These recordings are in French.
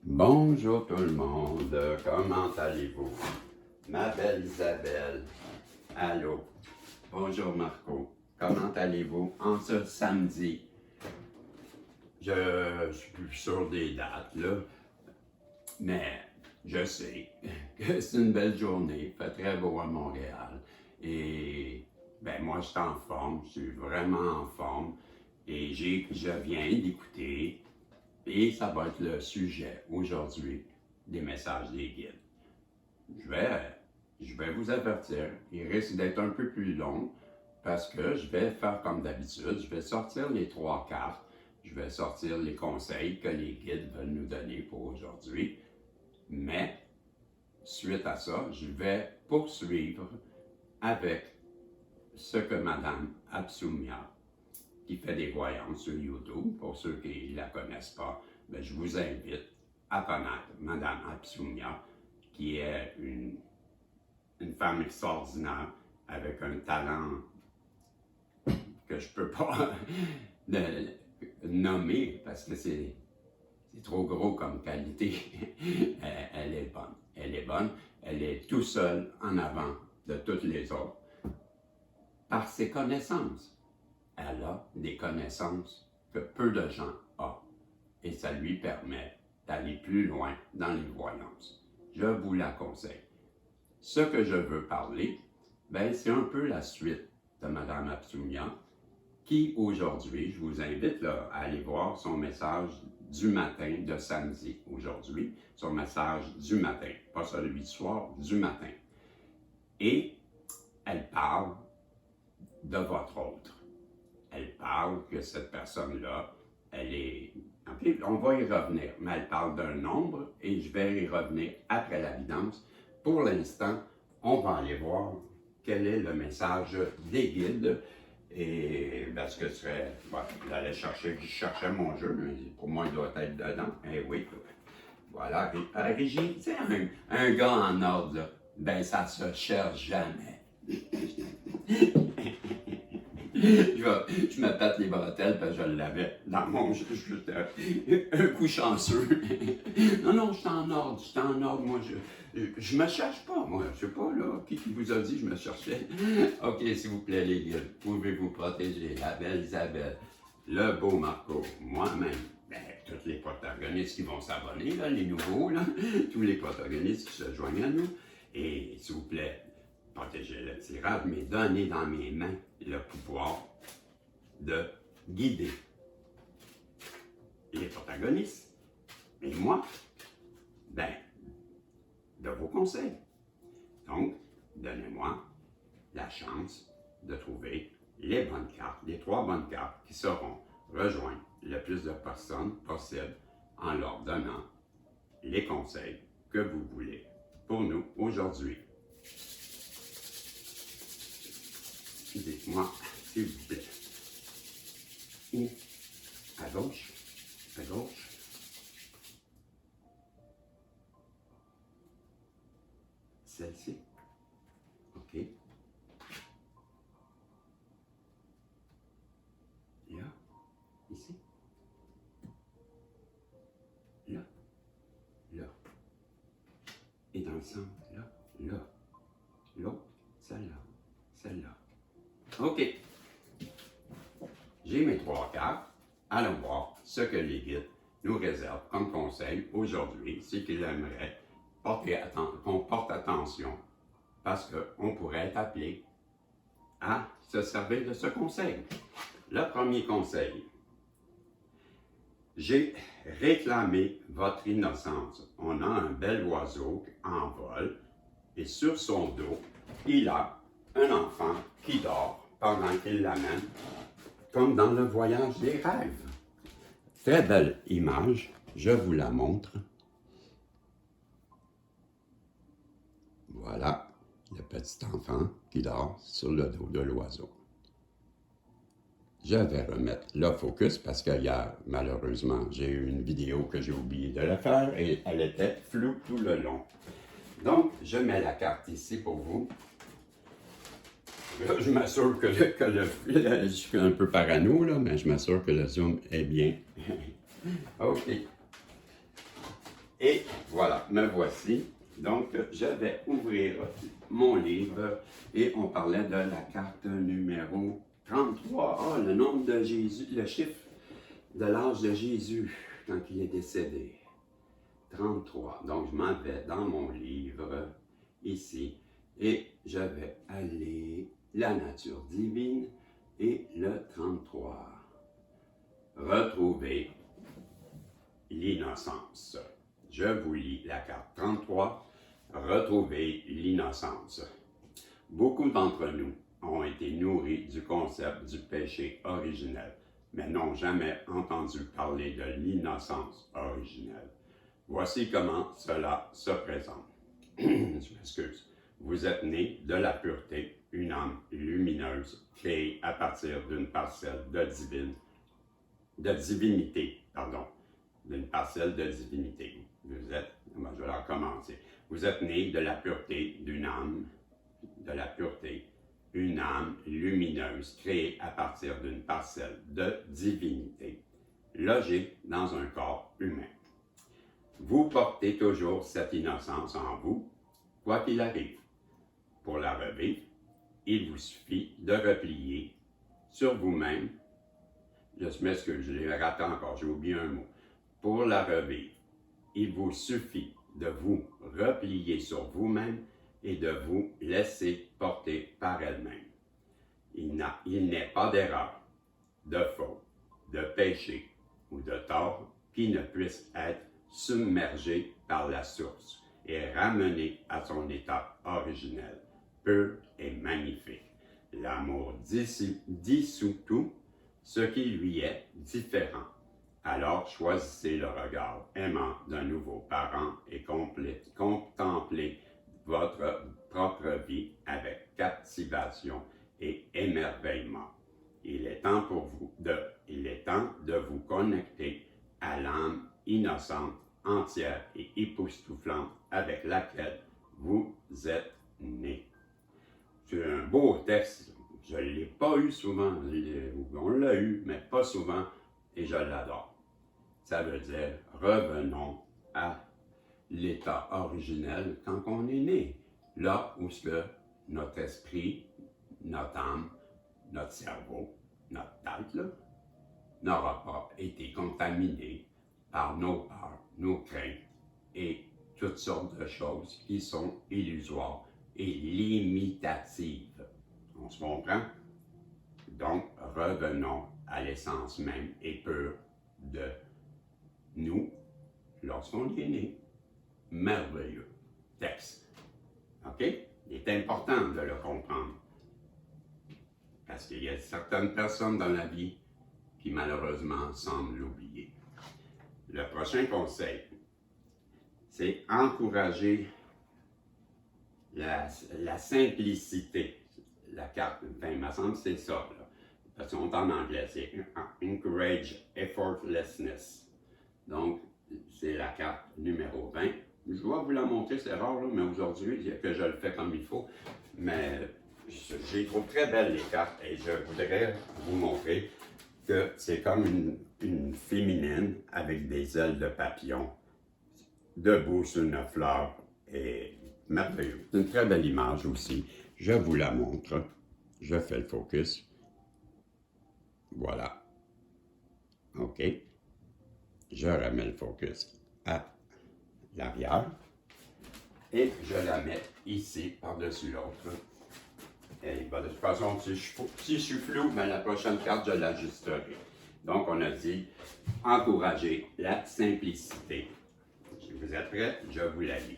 Bonjour tout le monde, comment allez-vous? Ma belle Isabelle, allô? Bonjour Marco, comment allez-vous en ce samedi? Je suis plus sûr des dates là, mais je sais que c'est une belle journée, il fait très beau à Montréal. Et ben moi je suis en forme, je suis vraiment en forme et je viens d'écouter. Et ça va être le sujet aujourd'hui des messages des guides. Je vais vous avertir, il risque d'être un peu plus long parce que je vais faire comme d'habitude, je vais sortir les 3 cartes, je vais sortir les conseils que les guides veulent nous donner pour aujourd'hui, mais suite à ça, je vais poursuivre avec ce que Madame Absoumia, qui fait des voyances sur YouTube, pour ceux qui ne la connaissent pas, bien, je vous invite à connaître Madame Absoumia, qui est une femme extraordinaire avec un talent que je ne peux pas nommer parce que c'est trop gros comme qualité. Elle est bonne. Elle est bonne. Elle est tout seule en avant de toutes les autres par ses connaissances. Elle a des connaissances que peu de gens ont et ça lui permet d'aller plus loin dans les voyances. Je vous la conseille. Ce que je veux parler, ben, c'est un peu la suite de Mme Absoumia qui aujourd'hui, je vous invite là, à aller voir son message du matin de samedi aujourd'hui, son message du matin, pas celui du soir, du matin. Et elle parle de votre autre. Elle parle que cette personne-là, elle est... Okay, on va y revenir, mais elle parle d'un nombre et je vais y revenir après la guidance. Pour l'instant, on va aller voir quel est le message des guides. Et parce que j'allais chercher, je cherchais mon jeu, pour moi il doit être dedans. Eh oui, voilà. Régie, tu sais, un gars en ordre, là, ben ça se cherche jamais. Je me pète les bretelles parce que je l'avais dans mon jeu. Un coup chanceux. Non, je suis en ordre, moi, je me cherche pas, moi, je sais pas, là, qui vous a dit que je me cherchais. OK, s'il vous plaît, les gars, pouvez-vous protéger la belle Isabelle, le beau Marco, moi-même, ben, tous les protagonistes qui vont s'abonner, là, les nouveaux, là, tous les protagonistes qui se joignent à nous, et s'il vous plaît, protéger le tirage, mais donner dans mes mains le pouvoir de guider les protagonistes. Et moi, ben, de vos conseils. Donc, donnez-moi la chance de trouver les bonnes cartes, les 3 bonnes cartes qui sauront rejoindre le plus de personnes possible en leur donnant les conseils que vous voulez pour nous aujourd'hui. Dites-moi, s'il vous plaît. Où? À gauche? À gauche? Celle-ci? OK. Là? Ici? Là? Là? Et dans le centre? Là? Là? L'autre? Celle-là? Celle-là? OK. J'ai mes 3 cartes. Allons voir ce que les guides nous réservent comme conseil aujourd'hui. C'est qu'ils aimeraient qu'on porte attention parce qu'on pourrait être appelé à se servir de ce conseil. Le premier conseil. J'ai réclamé votre innocence. On a un bel oiseau en vol et sur son dos, il a un enfant qui dort pendant qu'il l'amène, comme dans le voyage des rêves. Très belle image, je vous la montre. Voilà, le petit enfant qui dort sur le dos de l'oiseau. Je vais remettre le focus parce qu'hier, malheureusement, j'ai eu une vidéo que j'ai oublié de la faire et elle était floue tout le long. Donc, je mets la carte ici pour vous. Là, je m'assure que je suis un peu parano, là, mais je m'assure que le zoom est bien. OK. Et voilà, me voici. Donc, je vais ouvrir mon livre et on parlait de la carte numéro 33. Ah, le nombre de Jésus, le chiffre de l'âge de Jésus quand il est décédé. 33. Donc, je m'en vais dans mon livre ici et je vais aller la nature divine et le 33. Retrouver l'innocence. Je vous lis la carte 33. Retrouver l'innocence. Beaucoup d'entre nous ont été nourris du concept du péché originel, mais n'ont jamais entendu parler de l'innocence originelle. Voici comment cela se présente. Je m'excuse. Vous êtes né de la pureté, une âme lumineuse, créée à partir d'une parcelle de divinité, d'une parcelle de divinité. Je vais la recommencer. Vous êtes né de la pureté d'une âme, une âme lumineuse créée à partir d'une parcelle de divinité, logée dans un corps humain. Vous portez toujours cette innocence en vous, quoi qu'il arrive. Pour la revivre, il vous suffit de replier sur vous-même. Je m'excuse, je l'ai raté encore, j'ai oublié un mot. Pour la revivre, il vous suffit de vous replier sur vous-même et de vous laisser porter par elle-même. Il n'est pas d'erreur, de faute, de péché ou de tort qui ne puisse être submergé par la source et ramené à son état originel, pur et magnifique. L'amour dissout tout ce qui lui est différent. Alors choisissez le regard aimant d'un nouveau parent et contemplez votre propre vie avec captivation et émerveillement. Il est temps de vous connecter à l'âme innocente, entière et époustouflante avec laquelle vous êtes né. C'est un beau texte. Je ne l'ai pas eu souvent. On l'a eu, mais pas souvent, et je l'adore. Ça veut dire, revenons à l'état originel quand on est né. Là où notre esprit, notre âme, notre cerveau, notre tête, n'aura pas été contaminé par nos peurs, nos craintes et toutes sortes de choses qui sont illusoires et limitatives. On se comprend? Donc, revenons à l'essence même et pure de nous lorsqu'on est né. Merveilleux texte. OK? Il est important de le comprendre. Parce qu'il y a certaines personnes dans la vie qui malheureusement semblent l'oublier. Le prochain conseil, c'est encourager la simplicité. La carte, il me semble que c'est ça, là. Parce qu'on est en anglais, c'est Encourage Effortlessness. Donc, c'est la carte numéro 20. Je vais vous la montrer, c'est rare, là, mais aujourd'hui, que je le fais comme il faut. Mais je les trouve très belles, les cartes, et je voudrais vous montrer que c'est comme une féminine avec des ailes de papillon debout sur une fleur. Et merveilleux. C'est une très belle image aussi. Je vous la montre. Je fais le focus. Voilà. OK. Je remets le focus à l'arrière. Et je la mets ici, par-dessus l'autre. Et de toute façon, si je suis flou, ben, la prochaine carte, je l'ajusterai. Donc, on a dit encourager la simplicité. Si vous êtes prêts, je vous la lis.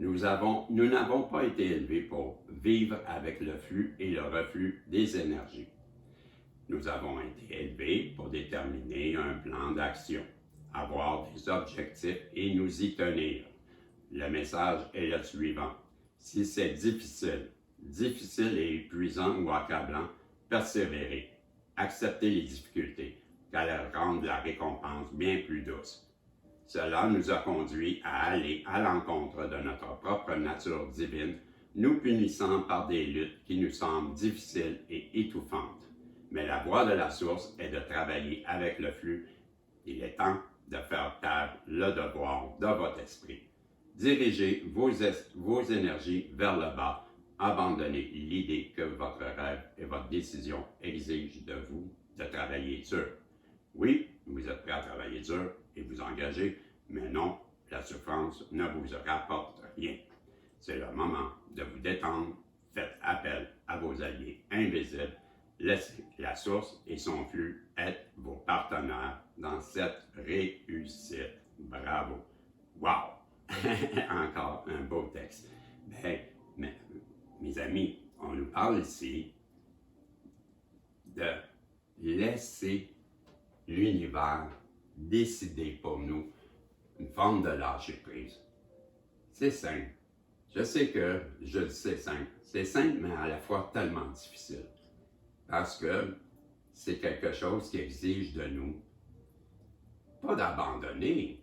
Nous n'avons pas été élevés pour vivre avec le flux et le reflux des énergies. Nous avons été élevés pour déterminer un plan d'action, avoir des objectifs et nous y tenir. Le message est le suivant. Si c'est difficile et épuisant ou accablant, persévérez. Acceptez les difficultés, car elles rendent la récompense bien plus douce. Cela nous a conduit à aller à l'encontre de notre propre nature divine, nous punissant par des luttes qui nous semblent difficiles et étouffantes. Mais la voie de la source est de travailler avec le flux. Il est temps de faire taire le devoir de votre esprit. Dirigez vos énergies vers le bas. Abandonnez l'idée que votre rêve et votre décision exigent de vous de travailler dur. Oui, vous êtes prêt à travailler dur et vous engager, mais non, la souffrance ne vous rapporte rien. C'est le moment de vous détendre. Faites appel à vos alliés invisibles. Laissez la source et son flux être vos partenaires dans cette réussite. Bravo! Wow! Encore un beau texte. Mais, mes amis, on nous parle ici de laisser l'univers décider pour nous une forme de lâcher prise. C'est simple. Je sais que je le sais simple. C'est simple, mais à la fois tellement difficile. Parce que c'est quelque chose qui exige de nous, pas d'abandonner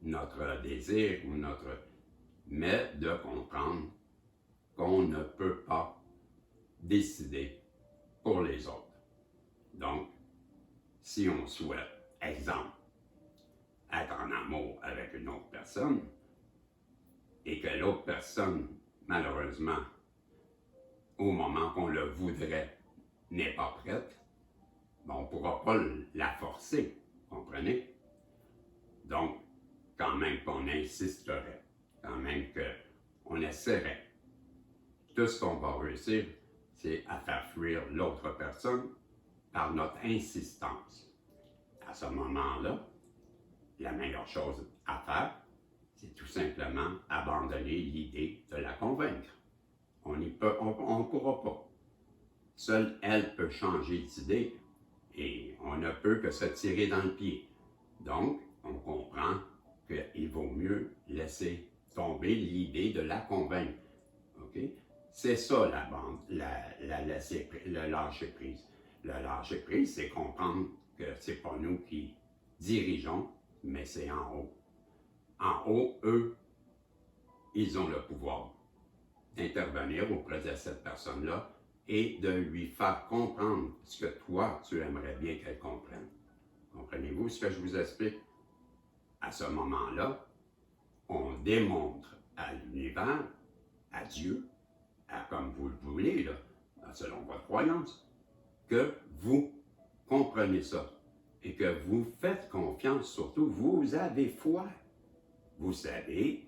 notre désir ou mais de comprendre qu'on ne peut pas décider pour les autres. Donc, si on souhaite, exemple, être en amour avec une autre personne, et que l'autre personne, malheureusement, au moment qu'on le voudrait, n'est pas prête, ben, on ne pourra pas la forcer, comprenez? Donc, quand même qu'on insisterait, quand même qu'on essaierait, tout ce qu'on va réussir, c'est à faire fuir l'autre personne par notre insistance. À ce moment-là, la meilleure chose à faire, c'est tout simplement abandonner l'idée de la convaincre. On ne pourra pas. Seule elle peut changer d'idée et on ne peut que se tirer dans le pied. Donc, on comprend qu'il vaut mieux laisser tomber l'idée de la convaincre. Okay? C'est ça le lâcher prise. Le lâcher prise, c'est comprendre que ce n'est pas nous qui dirigeons, mais c'est en haut. En haut, eux, ils ont le pouvoir d'intervenir auprès de cette personne-là et de lui faire comprendre ce que toi, tu aimerais bien qu'elle comprenne. Comprenez-vous ce que je vous explique? À ce moment-là, on démontre à l'univers, à Dieu, comme vous le voulez, là, selon votre croyance, que vous comprenez ça et que vous faites confiance, surtout, vous avez foi. Vous savez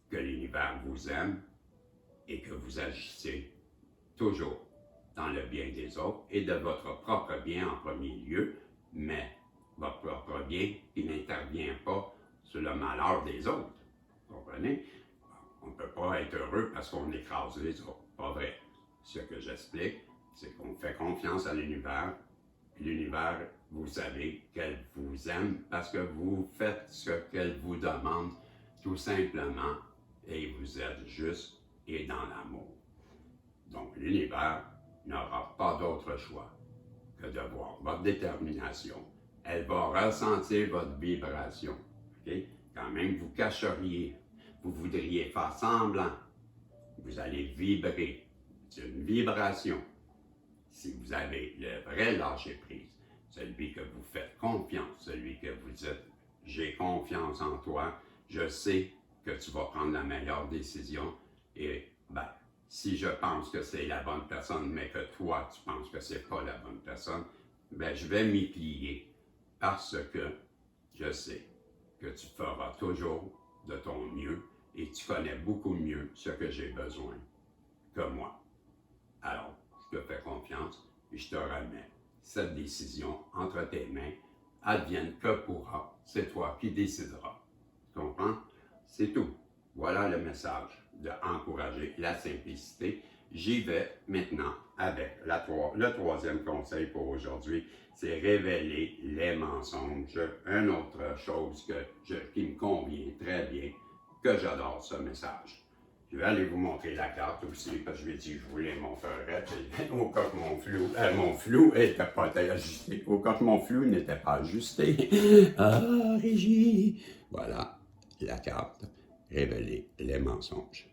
que l'univers vous aime et que vous agissez toujours dans le bien des autres et de votre propre bien en premier lieu, mais votre propre bien qui n'intervient pas sur le malheur des autres. Vous comprenez? On ne peut pas être heureux parce qu'on écrase les autres. Pas vrai. Ce que j'explique, c'est qu'on fait confiance à l'univers. L'univers, vous savez qu'elle vous aime parce que vous faites ce qu'elle vous demande tout simplement et vous êtes juste et dans l'amour. Donc l'univers n'aura pas d'autre choix que de voir votre détermination. Elle va ressentir votre vibration. Okay? Quand même vous cacheriez, vous voudriez faire semblant, vous allez vibrer. C'est une vibration. Si vous avez le vrai lâcher-prise, celui que vous faites confiance, celui que vous dites « j'ai confiance en toi, je sais que tu vas prendre la meilleure décision et ben, si je pense que c'est la bonne personne, mais que toi, tu penses que c'est pas la bonne personne, ben, je vais m'y plier parce que je sais que tu feras toujours de ton mieux et tu connais beaucoup mieux ce que j'ai besoin que moi. Alors, je te fais confiance et je te remets cette décision entre tes mains. Advienne que pourra, c'est toi qui décideras. Tu comprends? C'est tout. Voilà le message d'encourager la simplicité. J'y vais maintenant avec le troisième conseil pour aujourd'hui, c'est révéler les mensonges. Une autre chose qui me convient très bien, que j'adore ce message. Je vais aller vous montrer la carte aussi, parce que je lui ai dit que je voulais mon feurette, au cas que mon flou n'était pas ajusté. Au cas que mon flou n'était pas ajusté. Ah, Régie! Voilà la carte. Révéler les mensonges.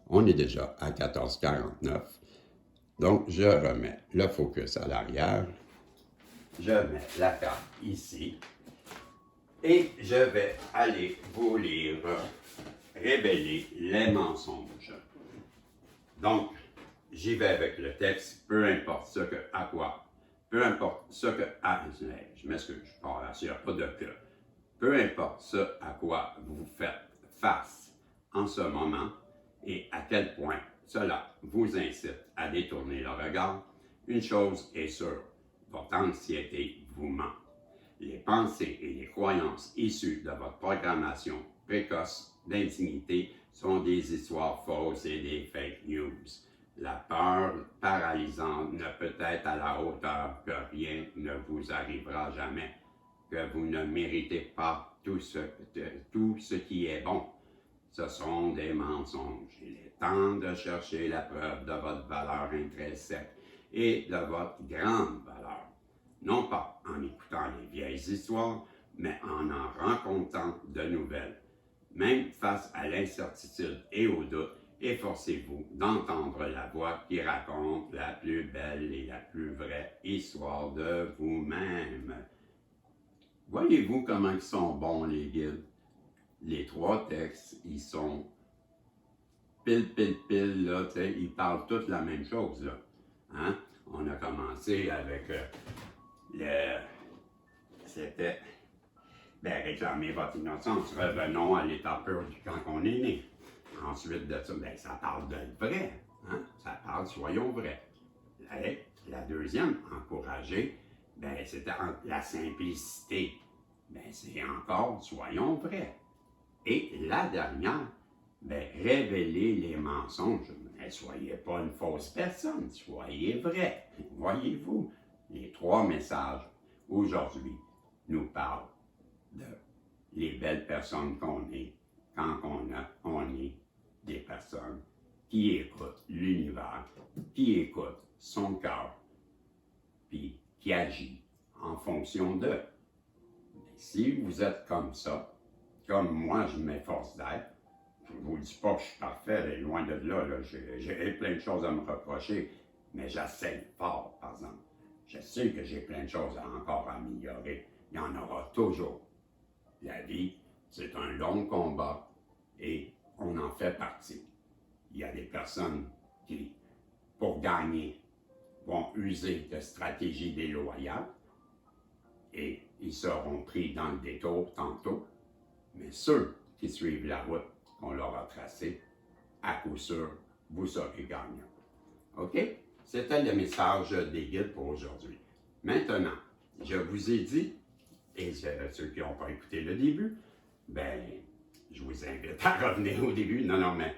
On est déjà à 14h49. Donc, je remets le focus à l'arrière. Je mets la carte ici. Et je vais aller vous lire Révéler les mensonges. Donc, j'y vais avec le texte, peu importe ce que, à quoi, peu importe ce que, je m'excuse, il n'y a pas de que. Peu importe ce à quoi vous faites face en ce moment et à quel point cela vous incite à détourner le regard, une chose est sûre, votre anxiété vous ment. Les pensées et les croyances issues de votre programmation précoce d'indignité sont des histoires fausses et des fake news. La peur paralysante ne peut être à la hauteur que rien ne vous arrivera jamais, que vous ne méritez pas tout ce qui est bon. Ce sont des mensonges. Il est temps de chercher la preuve de votre valeur intrinsèque et de votre grande valeur. Non pas en écoutant les vieilles histoires, mais en rencontrant de nouvelles. Même face à l'incertitude et au doute, efforcez-vous d'entendre la voix qui raconte la plus belle et la plus vraie histoire de vous-même. Voyez-vous comment ils sont bons, les guides? Les 3 textes, ils sont pile, là, tu sais, ils parlent tous la même chose, là. Hein? On a commencé avec c'était, réclamer votre innocence, revenons à l'état pur du quand on est né. Ensuite de ça, ça parle de vrai, hein? Ça parle, soyons vrais. La deuxième, encourager, c'était la simplicité. C'est encore, soyons vrais. Et la dernière, révéler les mensonges. Soyez pas une fausse personne, soyez vrai. Voyez-vous, les 3 messages aujourd'hui nous parlent de les belles personnes qu'on est quand on est des personnes qui écoutent l'univers, qui écoutent son cœur, puis qui agit en fonction d'eux. Si vous êtes comme ça, comme moi je m'efforce d'être, je ne vous dis pas que je suis parfait, loin de là, j'ai plein de choses à me reprocher, mais j'essaie fort, par exemple. Je sais que j'ai plein de choses encore à améliorer. Il y en aura toujours. La vie, c'est un long combat et on en fait partie. Il y a des personnes qui, pour gagner, vont user de stratégies déloyales et ils seront pris dans le détour tantôt. Mais ceux qui suivent la route qu'on leur a tracée, à coup sûr, vous serez gagnants. OK? C'était le message des guides pour aujourd'hui. Maintenant, je vous ai dit, et ceux qui n'ont pas écouté le début, je vous invite à revenir au début. Non, mais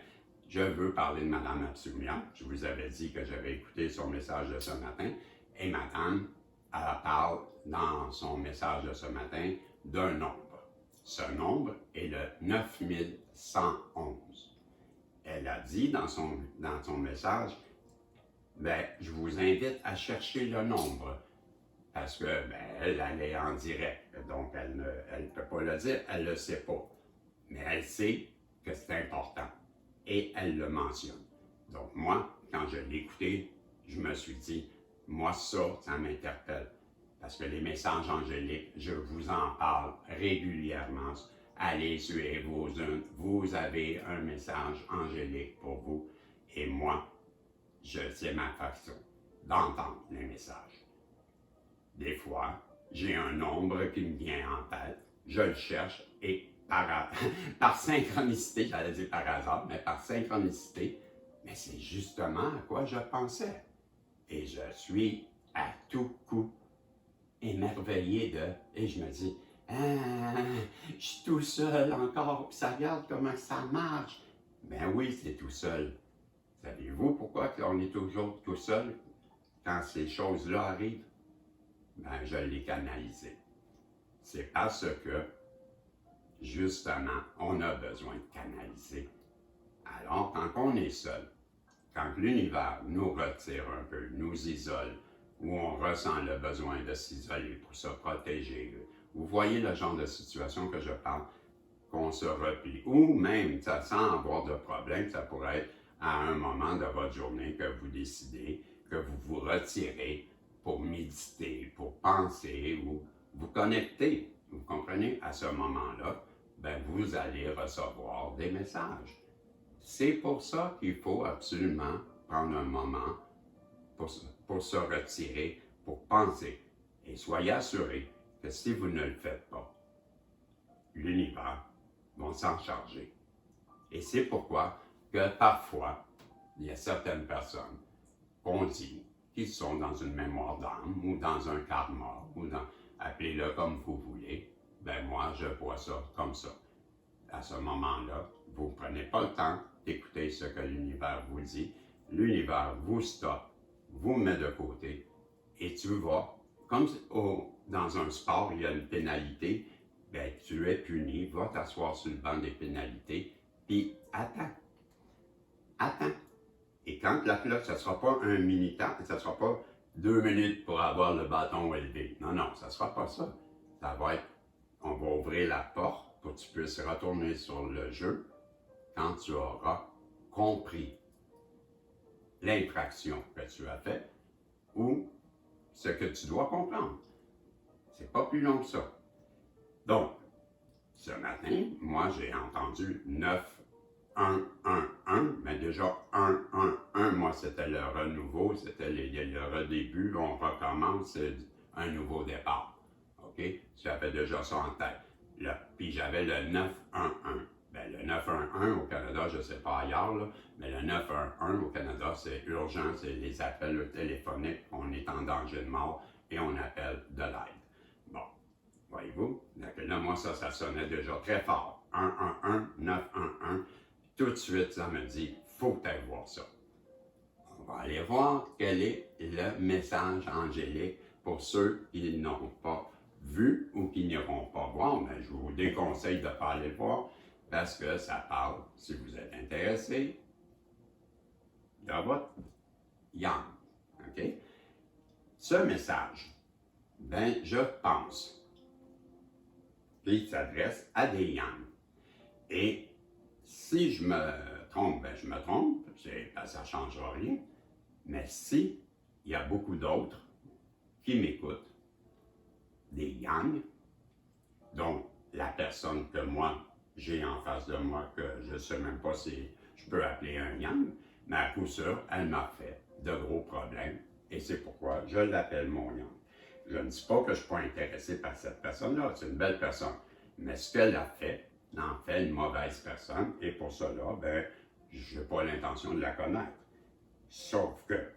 je veux parler de Madame Absumia. Je vous avais dit que j'avais écouté son message de ce matin. Et Madame, elle parle dans son message de ce matin d'un nombre. Ce nombre est le 9111. Elle a dit dans son message, je vous invite à chercher le nombre. Parce que elle est en direct, donc elle ne peut pas le dire, elle ne le sait pas. Mais elle sait que c'est important et elle le mentionne. Donc moi, quand je l'ai écouté, je me suis dit, moi ça m'interpelle. Parce que les messages angéliques, je vous en parle régulièrement. Allez, suivez-vous, vous avez un message angélique pour vous. Et moi, c'est ma façon d'entendre les messages. Des fois, j'ai un nombre qui me vient en tête, je le cherche et par synchronicité, j'allais dire par hasard, mais par synchronicité, mais c'est justement à quoi je pensais. Et je suis à tout coup émerveillé et je me dis, je suis tout seul encore, puis ça regarde comment ça marche. Oui, c'est tout seul. Savez-vous pourquoi on est toujours tout seul quand ces choses-là arrivent? Je l'ai canalisé. C'est parce que, justement, on a besoin de canaliser. Alors, quand on est seul, quand l'univers nous retire un peu, nous isole, où on ressent le besoin de s'isoler pour se protéger, vous voyez le genre de situation que je parle, qu'on se replie, ou même, sans avoir de problème, ça pourrait être à un moment de votre journée que vous décidez, que vous vous retirez pour méditer, pour penser ou vous connecter. Vous comprenez? À ce moment-là, ben, vous allez recevoir des messages. C'est pour ça qu'il faut absolument prendre un moment pour se retirer, pour penser. Et soyez assurés que si vous ne le faites pas, l'univers va s'en charger. Et c'est pourquoi que parfois, il y a certaines personnes qu'on dit qui sont dans une mémoire d'âme ou dans un karma, ou appelez-le comme vous voulez, ben moi je vois ça comme ça. À ce moment-là, vous ne prenez pas le temps d'écouter ce que l'univers vous dit. L'univers vous stoppe, vous met de côté, et tu vas, comme dans un sport, il y a une pénalité, ben, tu es puni, va t'asseoir sur le banc des pénalités, puis attends. Attends. Et quand la cloche, ça ne sera pas un mini-temps, ça ne sera pas 2 minutes pour avoir le bâton élevé. Non, non, ça ne sera pas ça. Ça va être, on va ouvrir la porte pour que tu puisses retourner sur le jeu quand tu auras compris l'infraction que tu as faite ou ce que tu dois comprendre. C'est pas plus long que ça. Donc, ce matin, moi, j'ai entendu 9, 1, 1, 1, mais déjà 1, 1, 1, moi, c'était le renouveau, c'était le redébut, on recommence, c'est un nouveau départ. OK? J'avais déjà ça en tête. Puis j'avais le 9, 1, 1. Ben, le 9, 1, 1 au Canada, je ne sais pas ailleurs, là, mais le 9, 1, 1 au Canada, c'est urgent, c'est les appels téléphoniques, on est en danger de mort et on appelle de l'aide. Bon, voyez-vous? Là, moi, ça sonnait déjà très fort. 1, 1, 1, 9, 1, 1. Tout de suite, ça me dit, faut que tu ailles voir ça. On va aller voir quel est le message angélique pour ceux qui n'ont pas vu ou qui n'iront pas voir. Mais je vous déconseille de ne pas aller voir parce que ça parle, si vous êtes intéressé, de votre yang. OK? Ce message, ben, je pense qu'il s'adresse à des yang. Et si je me trompe, ben je me trompe, ben ça ne changera rien. Mais si il y a beaucoup d'autres qui m'écoutent, des yang, donc la personne que moi j'ai en face de moi, que je ne sais même pas si je peux appeler un yang, mais à coup sûr, elle m'a fait de gros problèmes et c'est pourquoi je l'appelle mon yang. Je ne dis pas que je ne suis pas intéressé par cette personne-là, c'est une belle personne, mais ce qu'elle a fait, en fait une mauvaise personne, et pour cela, ben, je n'ai pas l'intention de la connaître. Sauf que,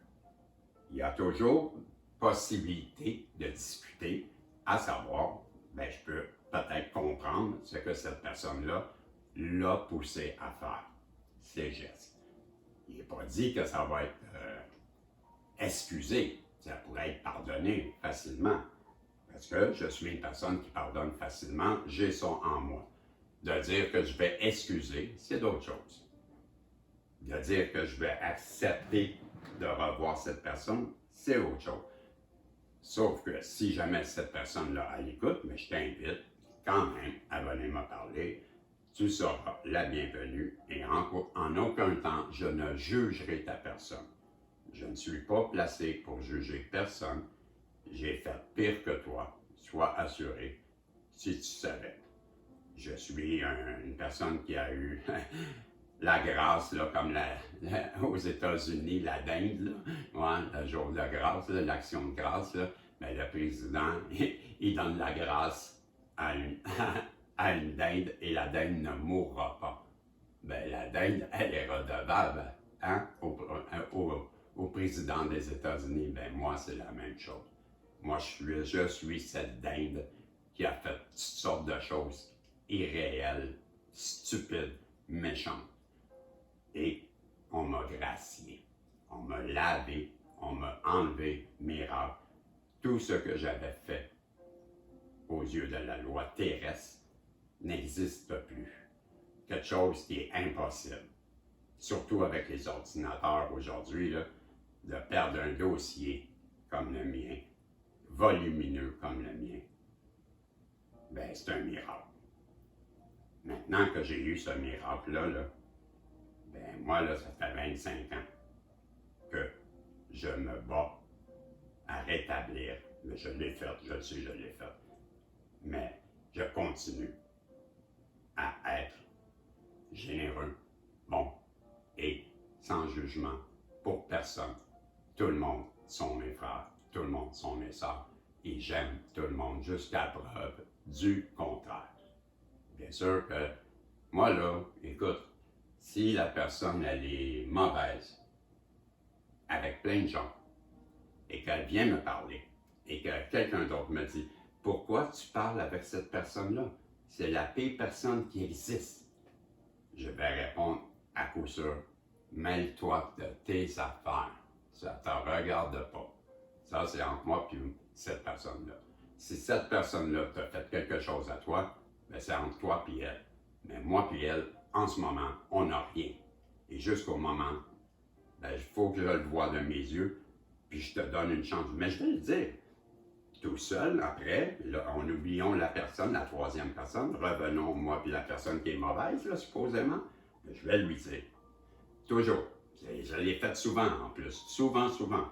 il y a toujours possibilité de discuter, à savoir, ben, je peux peut-être comprendre ce que cette personne-là l'a poussé à faire, ses gestes. Il n'est pas dit que ça va être excusé, ça pourrait être pardonné facilement. Parce que je suis une personne qui pardonne facilement, j'ai ça en moi. De dire que je vais excuser, c'est d'autre chose. De dire que je vais accepter de revoir cette personne, c'est autre chose. Sauf que si jamais cette personne-là à l'écoute, mais je t'invite quand même à venir me parler, tu seras la bienvenue et en aucun temps je ne jugerai ta personne. Je ne suis pas placé pour juger personne. J'ai fait pire que toi, sois assuré, si tu savais. Je suis une personne qui a eu la grâce, là, comme aux États-Unis, la dinde, là, ouais, le jour de grâce, l'action de grâce, là, mais le président, il donne la grâce à une dinde et la dinde ne mourra pas. Ben, la dinde, elle est redevable hein, au président des États-Unis. Ben, moi, c'est la même chose. Moi, je suis cette dinde qui a fait toutes sortes de choses irréelles, stupides, méchantes. Et on m'a gracié, on m'a lavé, on m'a enlevé mes rats. Tout ce que j'avais fait aux yeux de la loi terrestre n'existe plus. Quelque chose qui est impossible. Surtout avec les ordinateurs aujourd'hui, de perdre un dossier comme le mien, volumineux comme le mien, ben c'est un miracle. Maintenant que j'ai eu ce miracle-là, ben moi, ça fait 25 ans que je me bats à rétablir. Mais je l'ai fait, je le sais, je l'ai fait. Mais je continue à être généreux, bon et sans jugement pour personne. Tout le monde sont mes frères, tout le monde sont mes sœurs et j'aime tout le monde jusqu'à preuve du contraire. Bien sûr que moi là, écoute, si la personne elle est mauvaise avec plein de gens et qu'elle vient me parler et que quelqu'un d'autre me dit « Pourquoi tu parles avec cette personne-là? C'est la pire personne qui existe. » Je vais répondre à coup sûr « Mêle-toi de tes affaires. Ça ne te regarde pas. Ça, c'est entre moi et cette personne-là. Si cette personne-là t'a fait quelque chose à toi, ben c'est entre toi et elle. Mais moi et elle, en ce moment, on n'a rien. Et jusqu'au moment, ben, il faut que je le voie de mes yeux, puis je te donne une chance. Mais je vais le dire. Tout seul, après, là, en oubliant la personne, la troisième personne, revenons moi puis la personne qui est mauvaise, là, supposément, ben, je vais lui dire. Toujours. Je l'ai fait souvent, en plus. Souvent, souvent.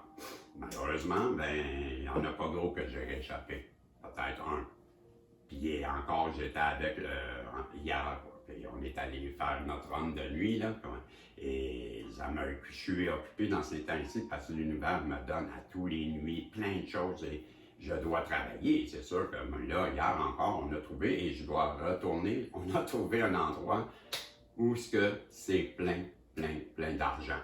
Malheureusement, ben, il n'y en a pas gros que j'ai réchappé. Peut-être un. Puis encore, j'étais avec hier, puis on est allé faire notre ronde de nuit, là. Et je suis occupé dans ces temps-ci parce que l'univers me donne à tous les nuits plein de choses et je dois travailler. C'est sûr que là, hier encore, on a trouvé et je dois retourner. On a trouvé un endroit où c'est plein d'argent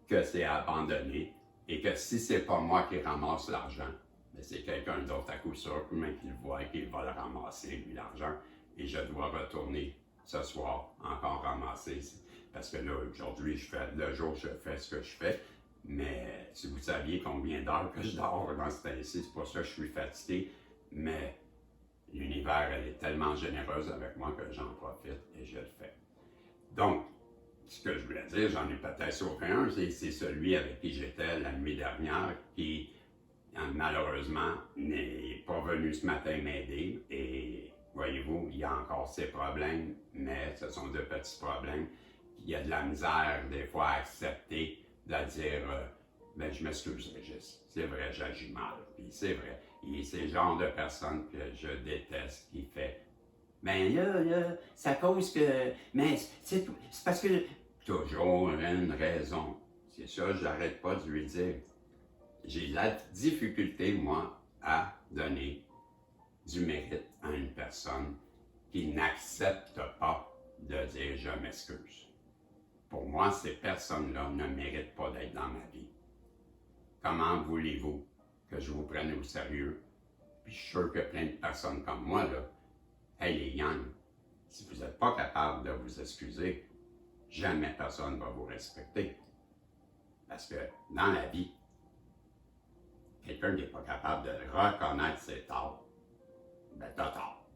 que c'est abandonné et que si c'est pas moi qui ramasse l'argent, mais c'est quelqu'un d'autre à coup sûr, même qu'il le voit et qu'il va le ramasser, lui, l'argent, et je dois retourner ce soir, encore ramasser, parce que là, aujourd'hui, le jour, je fais ce que je fais, mais si vous saviez combien d'heures que je dors dans ce temps-ci, c'est pour ça que je suis fatigué, mais l'univers, elle est tellement généreuse avec moi que j'en profite et je le fais. Donc, ce que je voulais dire, j'en ai peut-être sauvé un, c'est celui avec qui j'étais la nuit dernière, qui malheureusement n'est pas venu ce matin m'aider. Et voyez-vous, il y a encore ces problèmes, mais ce sont de petits problèmes. Il y a de la misère des fois à accepter de dire ben je m'excuse Régis, c'est vrai, j'agis mal. Puis c'est vrai. Et c'est le genre de personne que je déteste qui fait ben là, ça cause que. Mais c'est parce que. Toujours une raison. C'est ça, j'arrête pas de lui dire. J'ai la difficulté, moi, à donner du mérite à une personne qui n'accepte pas de dire je m'excuse. Pour moi, ces personnes-là ne méritent pas d'être dans ma vie. Comment voulez-vous que je vous prenne au sérieux? Puis je suis sûr que plein de personnes comme moi, là, hey les young, si vous n'êtes pas capable de vous excuser, jamais personne ne va vous respecter. Parce que dans la vie, quelqu'un qui n'est pas capable de reconnaître ses torts, ben t'as tort.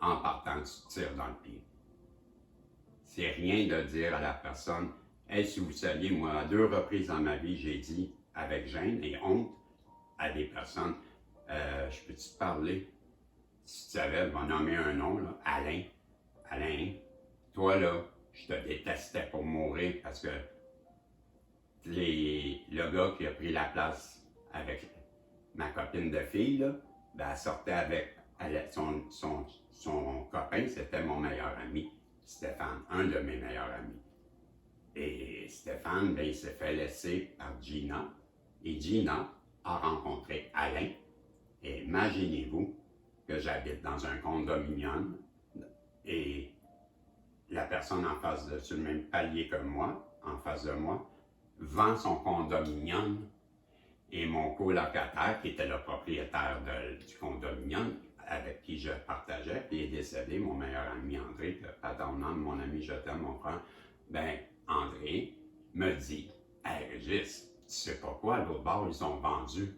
En partant, tu te tires dans le pied. C'est rien de dire à la personne, hey, si vous saviez, moi, à 2 reprises dans ma vie, j'ai dit avec gêne et honte à des personnes, je peux-tu te parler? Si tu savais, je vais nommer un nom, là, Alain. Alain, toi là, je te détestais pour mourir parce que le gars qui a pris la place avec ma copine de fille, là, ben, elle sortait avec son copain, c'était mon meilleur ami, Stéphane, un de mes meilleurs amis. Et Stéphane, ben, il s'est fait laisser par Gina. Et Gina a rencontré Alain. Et imaginez-vous que j'habite dans un condominium et la personne en face sur le même palier que moi, en face de moi, vend son condominium et mon colocataire, qui était le propriétaire du condominium avec qui je partageais, puis il est décédé, mon meilleur ami André, que pardonne mon ami, je t'aime, mon frère, ben André me dit, « Hey Régis, tu sais pas quoi, à l'autre bord, ils ont vendu,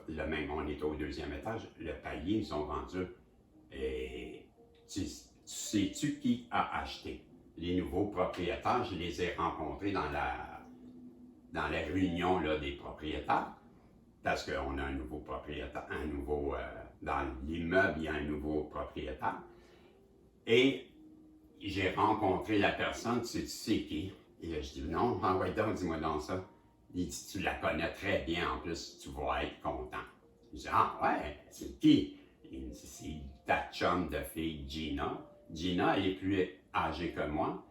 le même, on est au 2e étage, le palier, ils ont vendu, et sais-tu qui a acheté? Les nouveaux propriétaires, je les ai rencontrés dans la réunion là, des propriétaires, parce qu'on a un nouveau propriétaire, dans l'immeuble, il y a un nouveau propriétaire. Et j'ai rencontré la personne, tu sais qui? Et là, je dis, non, envoie donc, dis-moi donc ça. Il dit, tu la connais très bien, en plus, tu vas être content. Je dis, ah ouais, c'est qui? C'est ta chum de fille Gina. Gina, elle est plus âgée que moi,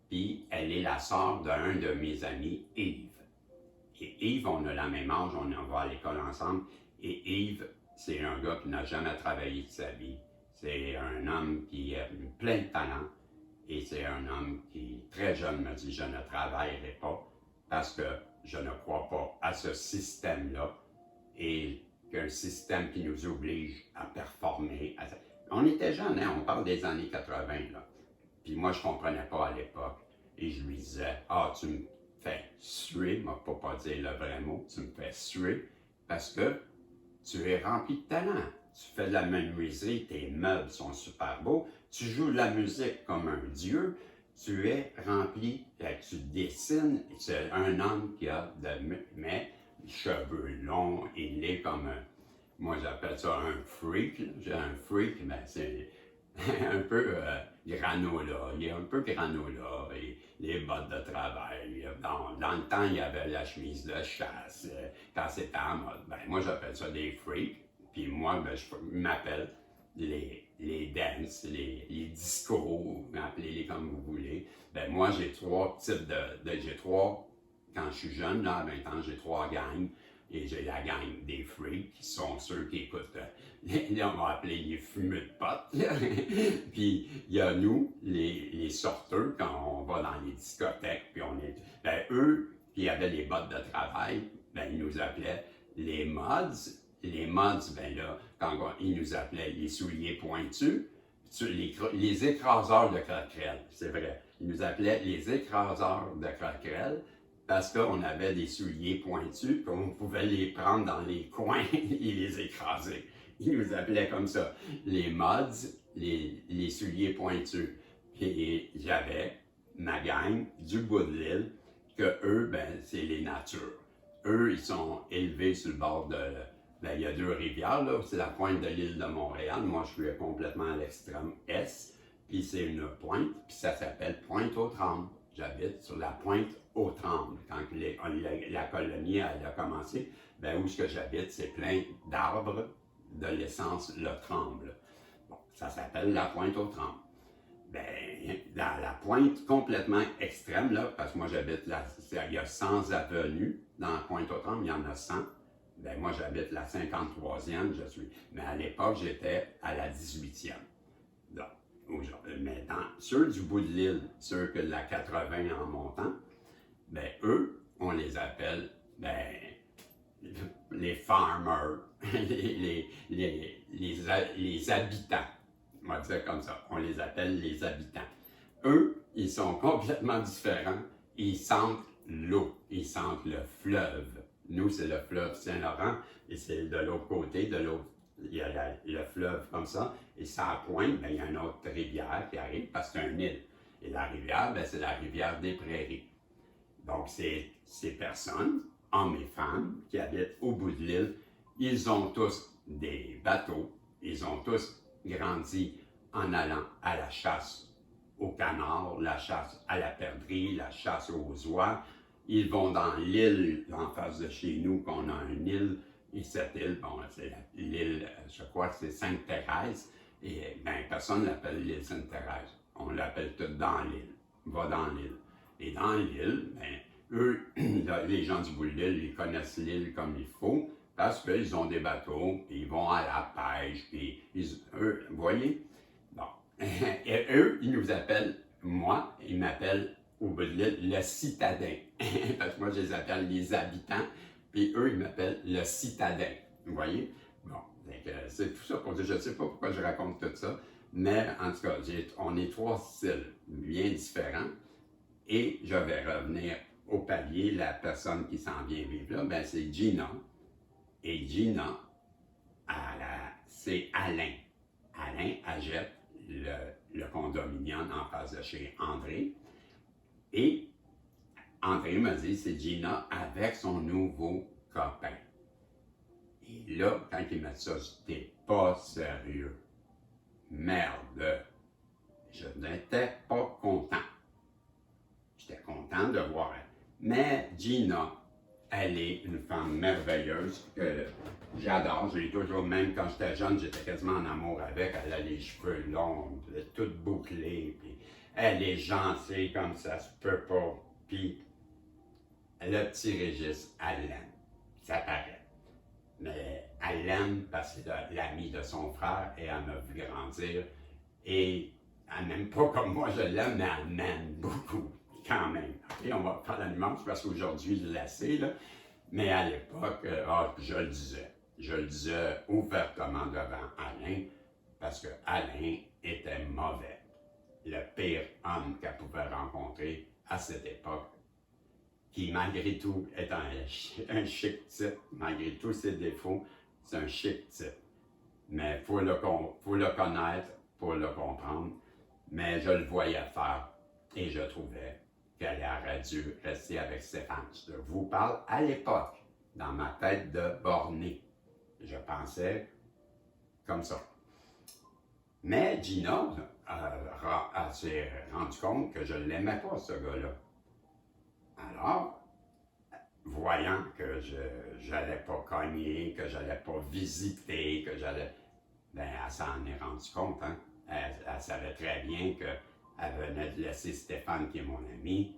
puis elle est la sœur d'un de mes amis, Yves. Et Yves, on a la même âge, on va à l'école ensemble. Et Yves, c'est un gars qui n'a jamais travaillé de sa vie. C'est un homme qui a plein de talent. Et c'est un homme qui, très jeune, me dit, je ne travaillerai pas parce que je ne crois pas à ce système-là. Et qu'un système qui nous oblige à performer. On était jeunes, hein? On parle des années 80, là. Puis moi, je ne comprenais pas à l'époque. Et je lui disais, ah, tu me fais suer, je ne vais pas dire le vrai mot, tu me fais suer parce que tu es rempli de talent. Tu fais de la menuiserie, tes meubles sont super beaux, tu joues de la musique comme un dieu, tu es rempli, tu dessines, c'est un homme qui a mais cheveux longs, il est comme un, moi j'appelle ça un freak, j'ai un freak, mais c'est un peu granola, il est un peu granola, et les bottes de travail, dans le temps il y avait la chemise de chasse, quand c'était en mode, ben moi j'appelle ça des freaks, puis moi ben, je m'appelle les dances, les discos, appelez-les comme vous voulez, ben moi j'ai trois types j'ai trois, quand je suis jeune, là, à 20 ans, j'ai trois gangs. Et j'ai la gang des freaks, qui sont ceux qui écoutent, là, on va appeler les fumeux de potes. Puis il y a nous, les sorteurs, quand on va dans les discothèques, puis on est. Ben, eux, qui avaient les bottes de travail, ben, ils nous appelaient les mods. Les mods, ben là, ils nous appelaient les souliers pointus, les écraseurs de craquerelles, c'est vrai. Ils nous appelaient les écraseurs de craquerelles parce qu'on avait des souliers pointus, puis on pouvait les prendre dans les coins et les écraser. Ils nous appelaient comme ça, les mods, les souliers pointus. Et j'avais ma gang du bout de l'île, que eux, ben, c'est les natures. Eux, ils sont élevés sur le bord de... Ben, il y a deux rivières, là, c'est la pointe de l'île de Montréal. Moi, je suis complètement à l'extrême est, puis c'est une pointe, puis ça s'appelle Pointe-aux-Trembles. J'habite sur la Pointe-aux-Trembles. Quand la colonie elle a commencé, ben, où est-ce que j'habite, c'est plein d'arbres de l'essence Le Tremble. Bon, ça s'appelle la Pointe-aux-Trembles. Ben, dans la pointe complètement extrême, là, parce que moi j'habite là, il y a 100 avenues dans la Pointe-aux-Trembles, il y en a 100. Ben, moi j'habite la 53e, mais à l'époque j'étais à la 18e. Donc, mais ceux du bout de l'île, ceux que la 80 en montant, ben eux, on les appelle ben, les farmers, les habitants. On va dire comme ça, on les appelle les habitants. Eux, ils sont complètement différents. Ils sentent l'eau, ils sentent le fleuve. Nous, c'est le fleuve Saint-Laurent, et c'est de l'autre côté, de l'autre. Il y a le fleuve comme ça, et ça pointe, ben, il y a une autre rivière qui arrive parce que c'est une île. Et la rivière, ben, c'est la rivière des Prairies. Donc, ces personnes, hommes et femmes, qui habitent au bout de l'île, ils ont tous des bateaux, ils ont tous grandi en allant à la chasse au canard, la chasse à la perdrix, la chasse aux oies. Ils vont dans l'île en face de chez nous, qu'on a une île. Et cette île, bon, c'est l'île, je crois que c'est Sainte-Thérèse, et bien, personne ne l'appelle l'île Sainte-Thérèse. On l'appelle tout dans l'île. Va dans l'île. Et dans l'île, bien, eux, les gens du bout de l'île, ils connaissent l'île comme il faut, parce qu'ils ont des bateaux, puis ils vont à la pêche, puis eux, vous voyez? Bon. Et eux, ils nous appellent, moi, ils m'appellent au bout de l'île le citadin. Parce que moi, je les appelle les habitants. Puis eux, ils m'appellent le citadin. Vous voyez? Bon, c'est tout ça pour dire, je ne sais pas pourquoi je raconte tout ça, mais en tout cas, on est trois styles bien différents. Et je vais revenir au palier, la personne qui s'en vient vivre là, ben c'est Gina. Et Gina, c'est Alain. Alain achète le condominium en face de chez André. Et André me dit, c'est Gina avec son nouveau copain. Et là, quand il m'a dit ça, j'étais pas sérieux. Merde. Je n'étais pas content. J'étais content de voir elle. Mais Gina, Elle est une femme merveilleuse que j'adore. Je l'ai toujours, même quand j'étais jeune, j'étais quasiment en amour avec. Elle a les cheveux longs, toute bouclée, puis elle est gentille comme ça se peut pas. Puis le petit Régis, elle l'aime. Ça paraît. Mais elle l'aime parce que c'est l'ami de son frère et elle m'a vu grandir. Et elle m'aime pas comme moi je l'aime, mais elle m'aime beaucoup, quand même. Et on va faire la nuance parce qu'aujourd'hui, je l'ai assez, là. Mais à l'époque, je le disais. Je le disais ouvertement devant Alain parce que Alain était mauvais. Le pire homme qu'elle pouvait rencontrer à cette époque, qui malgré tout est un chic type, malgré tous ses défauts, c'est un chic type. Mais il faut le connaître pour le comprendre. Mais je le voyais faire et je trouvais qu'elle aurait dû rester avec Stéphane. Je vous parle à l'époque, dans ma tête de borné. Je pensais comme ça. Mais Gina s'est rendu compte que je ne l'aimais pas, ce gars-là. Alors, voyant que je n'allais pas cogner, que je n'allais pas visiter, que j'allais... Ben, elle s'en est rendue compte, hein? Elle savait très bien qu'elle venait de laisser Stéphane, qui est mon ami,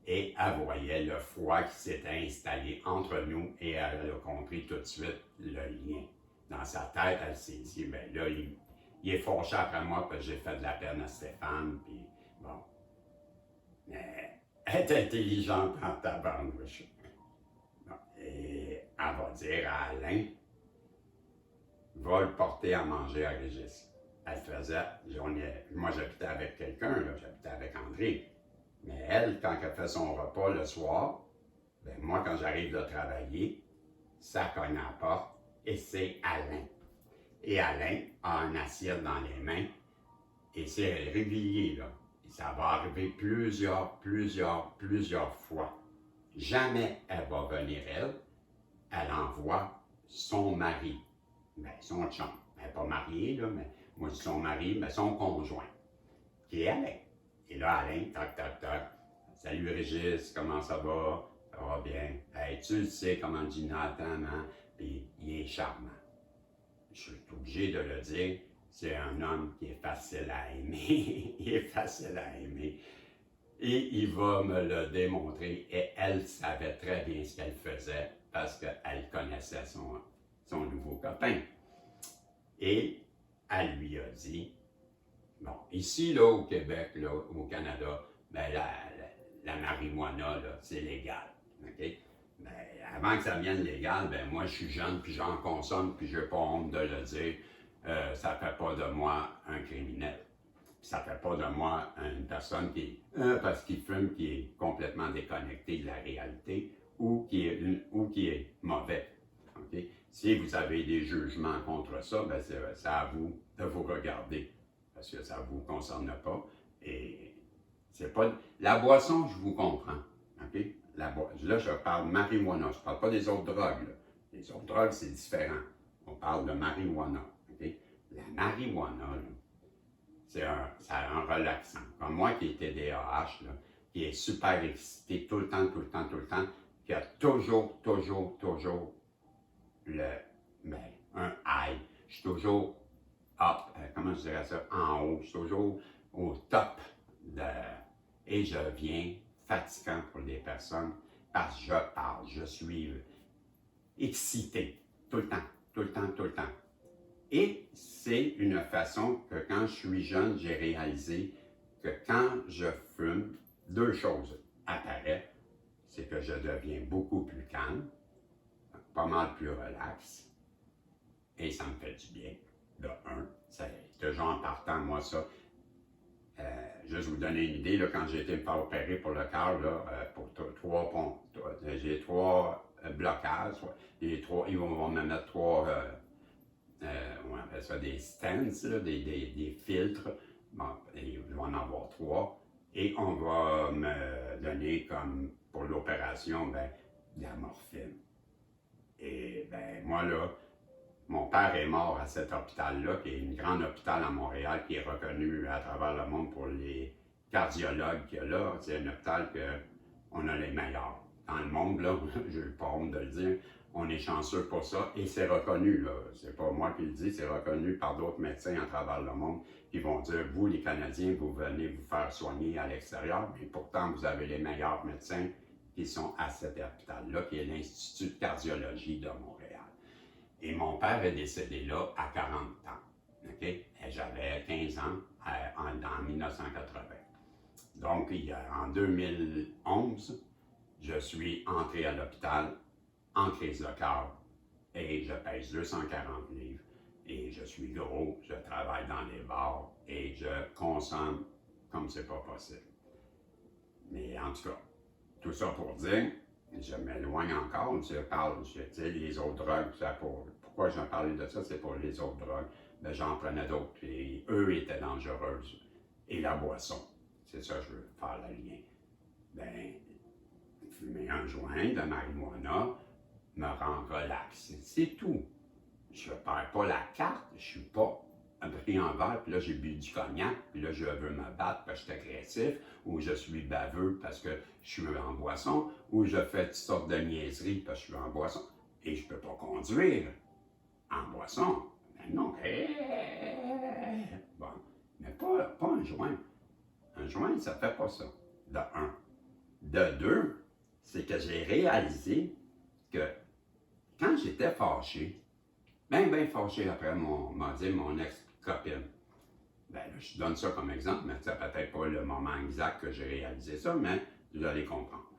et elle voyait le froid qui s'était installé entre nous et elle a compris tout de suite le lien. Dans sa tête, elle s'est dit, ben là, il est fâché après moi parce que j'ai fait de la peine à Stéphane, puis bon. Mais elle est intelligente en tabarnouche. Bon, et elle va dire à Alain, va le porter à manger à Régis. Elle faisait, moi j'habitais avec quelqu'un, j'habitais avec André. Mais elle, quand elle fait son repas le soir, ben moi quand j'arrive de travailler, ça cogne à la porte et c'est Alain. Et Alain a une assiette dans les mains et c'est régulier, là. Et ça va arriver plusieurs fois. Jamais elle va venir, elle envoie son mari. Ben, son chum. Elle n'est pas mariée, là, mais moi, je dis son mari, mais son conjoint, qui est Alain. Et là, Alain, tac, tac, tac. Salut Régis, comment ça va? Ça va bien. Hey, tu sais comment Gina t'aime, hein? Puis il est charmant. Je suis obligé de le dire, c'est un homme qui est facile à aimer. Il est facile à aimer. Et il va me le démontrer. Et elle savait très bien ce qu'elle faisait parce qu'elle connaissait son nouveau copain. Et elle lui a dit, bon, ici, là, au Québec, là, au Canada, ben, la marijuana, là, c'est légal, OK? Ben, avant que ça devienne légal, ben, moi, je suis jeune, puis j'en consomme, puis je n'ai pas honte de le dire, ça ne fait pas de moi un criminel. Ça ne fait pas de moi une personne qui, parce qu'il fume, qui est complètement déconnectée de la réalité ou qui est mauvais. Okay? Si vous avez des jugements contre ça, ben c'est à vous de vous regarder parce que ça ne vous concerne pas. Et c'est pas la boisson, je vous comprends. Okay? Là, je parle de marijuana, je ne parle pas des autres drogues. Là. Les autres drogues, c'est différent. On parle de marijuana. Okay? La marijuana, c'est un relaxant. Comme moi qui ai TDAH, là, qui est super excité tout le temps, qui a toujours un high. Je suis toujours up, comment je dirais ça, en haut. Je suis toujours au top et je viens fatigant pour les personnes parce que je parle, je suis excité tout le temps. Et c'est une façon que quand je suis jeune, j'ai réalisé que quand je fume, deux choses apparaissent. C'est que je deviens beaucoup plus calme, pas mal plus relax, et ça me fait du bien. De un, c'est déjà en partant, moi, ça. Juste vous donner une idée, là, quand j'ai été me faire opérer pour le cœur, pour trois ponts, j'ai trois blocages, ils vont me mettre trois, on appelle ça des stents, là, des filtres. Bon, il va en avoir trois. Et on va me donner comme pour l'opération, ben, de la morphine. Et ben, moi là, mon père est mort à cet hôpital-là, qui est un grand hôpital à Montréal, qui est reconnu à travers le monde pour les cardiologues qu'il y a là. C'est un hôpital qu'on a les meilleurs. dans le monde, là, je n'ai pas honte de le dire, on est chanceux pour ça et c'est reconnu, là. C'est pas moi qui le dis, c'est reconnu par d'autres médecins à travers le monde qui vont dire, vous, les Canadiens, vous venez vous faire soigner à l'extérieur, mais pourtant, vous avez les meilleurs médecins qui sont à cet hôpital-là, qui est l'Institut de cardiologie de Montréal. Et mon père est décédé là à 40 ans. OK? Et j'avais 15 ans en 1980. Donc, en 2011, je suis entré à l'hôpital en crise de cœur et je pèse 240 livres et je suis gros, je travaille dans les bars et je consomme comme c'est pas possible. Mais en tout cas, tout ça pour dire, je m'éloigne encore, je parle, je dis les autres drogues, pourquoi j'en parlais de ça, c'est pour les autres drogues. Ben, j'en prenais d'autres et eux étaient dangereuses. Et la boisson, c'est ça que je veux faire le lien. Ben, fumer un joint de marijuana me rend relax, c'est tout. Je ne perds pas la carte, je ne suis pas pris en verre, puis là j'ai bu du cognac, puis là je veux me battre parce que je suis agressif, ou je suis baveux parce que je suis en boisson, ou je fais toutes sortes de niaiseries parce que je suis en boisson. Et je ne peux pas conduire en boisson. Ben non. Bon, mais pas un joint. Un joint, ça ne fait pas ça, de un. De deux, c'est que j'ai réalisé que quand j'étais fâché, bien fâché après m'a dit mon ex-copine. Ben là, je donne ça comme exemple, mais c'est peut-être pas le moment exact que j'ai réalisé ça, mais vous allez comprendre.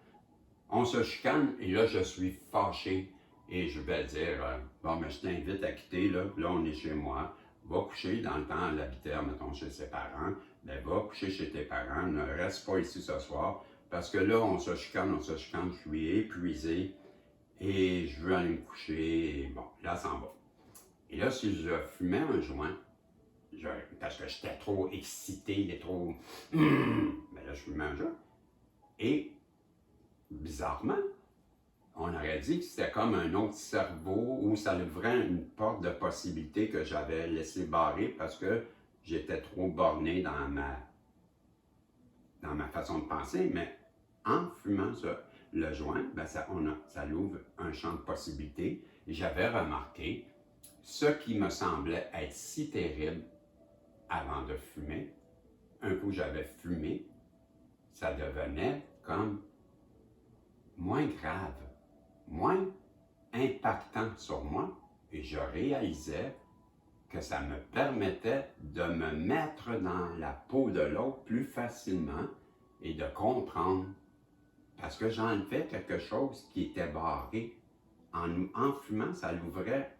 On se chicane et là, je suis fâché et je vais dire, bon, mais je t'invite à quitter, là on est chez moi, va coucher dans le temps, elle habitait, mettons, chez ses parents, ben va coucher chez tes parents, ne reste pas ici ce soir, parce que là, on se chicane, je suis épuisé et je veux aller me coucher, et bon, là, ça en va. Et là, si je fumais un joint, parce que j'étais trop excité, et trop... mais là, je fumais un joint. Et, bizarrement, on aurait dit que c'était comme un autre cerveau où ça ouvrait une porte de possibilité que j'avais laissé barrer parce que j'étais trop borné dans ma façon de penser. Mais en fumant le joint, ben ça ouvre un champ de possibilités. Et j'avais remarqué ce qui me semblait être si terrible avant de fumer. Un coup j'avais fumé, ça devenait comme moins grave, moins impactant sur moi, et je réalisais que ça me permettait de me mettre dans la peau de l'autre plus facilement et de comprendre, parce que j'enlevais quelque chose qui était barré. En fumant, ça l'ouvrait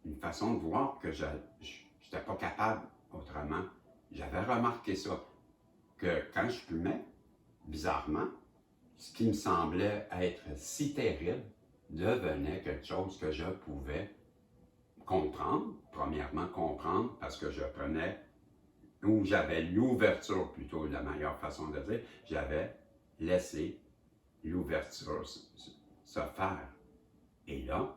une façon de voir que je n'étais pas capable autrement. J'avais remarqué ça, que quand je fumais, bizarrement, ce qui me semblait être si terrible devenait quelque chose que je pouvais comprendre, premièrement comprendre, parce que je prenais, ou j'avais l'ouverture plutôt, la meilleure façon de dire, j'avais laissé l'ouverture se faire. Et là,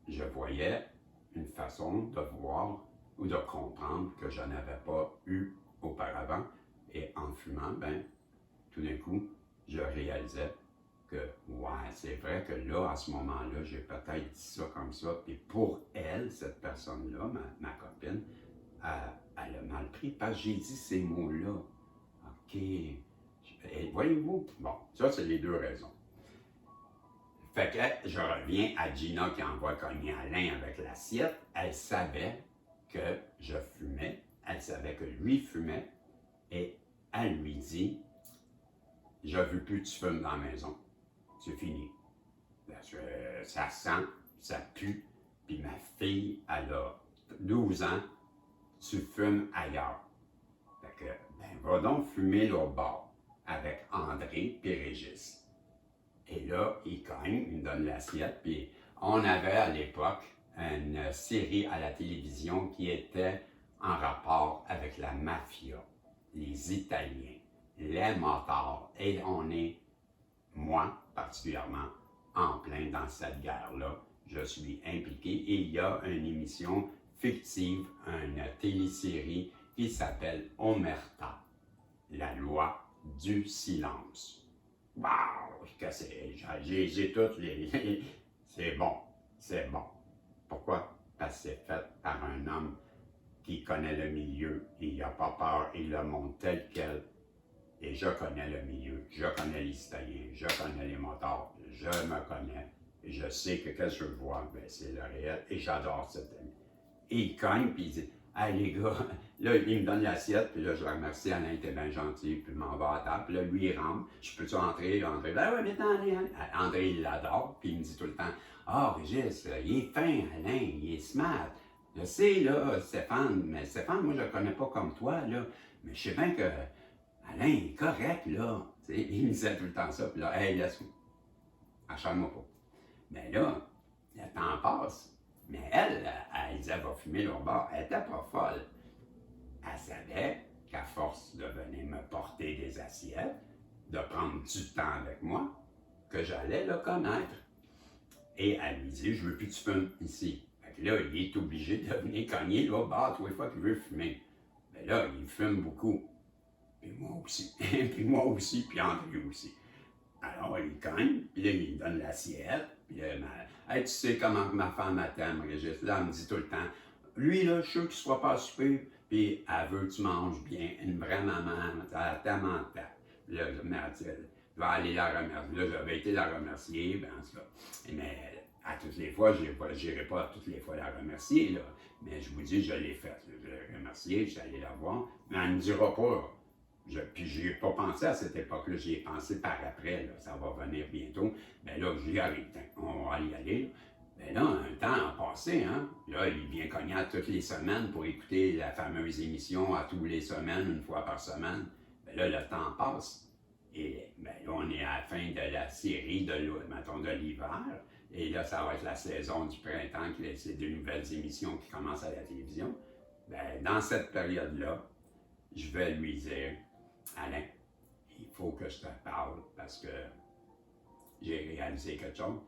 je voyais une façon de voir ou de comprendre que je n'avais pas eu auparavant. Et en fumant, ben, tout d'un coup, je réalisais que, ouais, c'est vrai que là, à ce moment-là, j'ai peut-être dit ça comme ça. Et pour elle, cette personne-là, ma copine, elle a mal pris parce que j'ai dit ces mots-là. OK. Et voyez-vous? Bon, ça, c'est les deux raisons. Fait que je reviens à Gina qui envoie cogner Alain avec l'assiette. Elle savait que je fumais, elle savait que lui fumait, et elle lui dit, « Je veux plus que tu fumes dans la maison. C'est fini. Parce que ça sent, ça pue, puis ma fille, elle a 12 ans, tu fumes ailleurs. » Fait que, ben, va donc fumer l'autre bord avec André et Régis. Et là, il cogne, il me donne l'assiette, puis on avait à l'époque une série à la télévision qui était en rapport avec la mafia, les Italiens, les motards, et on est, moi particulièrement, en plein dans cette guerre-là. Je suis impliqué et il y a une émission fictive, une télésérie qui s'appelle Omerta, la loi du silence. Wow! j'ai toutes les... C'est bon, c'est bon. Pourquoi? Parce que c'est fait par un homme qui connaît le milieu, il n'a pas peur, il le montre tel quel. Et je connais le milieu, je connais les citoyens, je connais les motards, je me connais. Et je sais que quand je le vois, ben c'est le réel. Et j'adore cet ami. Et il cogne, puis il dit, hey les gars, là, il me donne l'assiette, puis là, je le remercie, Alain, t'es bien gentil, puis il m'en va à table. Puis là, lui, il rentre, je peux-tu entrer? André, ben ouais, maintenant, allez, allez. André, il l'adore, puis il me dit tout le temps, ah, Régis, il est fin, Alain, il est smart. Je sais, là, Stéphane, mais Stéphane, moi, je le connais pas comme toi, là, mais je sais bien que Alain, il est correct, là. T'sais, il me disait tout le temps ça, puis là, hey, laisse-moi. Acharne-moi pas. Mais là, le temps passe. Mais elle disait, elle va fumer au bar. Elle n'était pas folle. Elle savait qu'à force de venir me porter des assiettes, de prendre du temps avec moi, que j'allais le connaître. Et elle lui dit, je veux plus que tu fumes ici. Fait que là, il est obligé de venir cogner au bar tous les fois qu'il veut fumer. Mais là, il fume beaucoup. Puis moi aussi. Puis moi aussi, puis André aussi. Alors, il cogne, puis là, il me donne l'assiette. Puis là, hey, tu sais comment ma femme t'aime, Régis. Là, elle me dit tout le temps, lui, là, je suis sûr qu'il ne soit pas super, puis elle veut que tu manges bien. Une vraie maman, elle t'aime en tête. Là, je vais aller la remercier. Là, j'avais été la remercier, ben, en tout cas. Mais à toutes les fois, je n'irai pas à toutes les fois la remercier, là. Mais je vous dis, je l'ai faite. Je l'ai remerciée, je suis allé la voir. Mais elle ne me dira pas. Puis j'y ai pas pensé à cette époque-là, j'y ai pensé par après, là, ça va venir bientôt. Mais là, j'y arrive, on va y aller. Mais là, un temps a passé, hein. Là, il vient cogner toutes les semaines pour écouter la fameuse émission à tous les semaines, une fois par semaine. Mais là, le temps passe. Et ben, là, on est à la fin de la série de l'hiver. Et là, ça va être la saison du printemps, c'est de nouvelles émissions qui commencent à la télévision. Ben, dans cette période-là, je vais lui dire, Alain, il faut que je te parle parce que j'ai réalisé quelque chose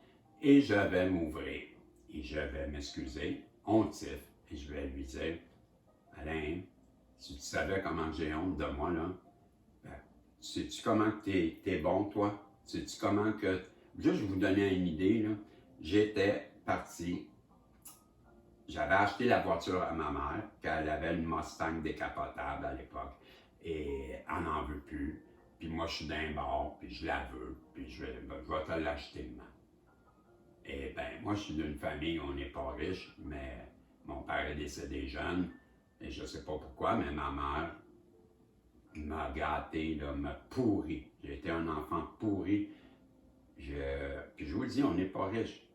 et je vais m'ouvrir et je vais m'excuser, hontif, et je vais lui dire, Alain, si tu savais comment j'ai honte de moi, là, ben, sais-tu comment t'es bon, toi? Sais-tu comment que... Juste vous donner une idée, là, j'étais parti, j'avais acheté la voiture à ma mère, qu'elle avait une Mustang décapotable à l'époque. Et elle n'en veut plus. Puis moi, je suis d'un bord, puis je la veux, puis je vais te l'acheter demain. Et bien, moi, je suis d'une famille où on n'est pas riche, mais mon père est décédé jeune, et je ne sais pas pourquoi, mais ma mère m'a gâté, m'a pourri. J'ai été un enfant pourri. Puis je vous dis, on n'est pas riche,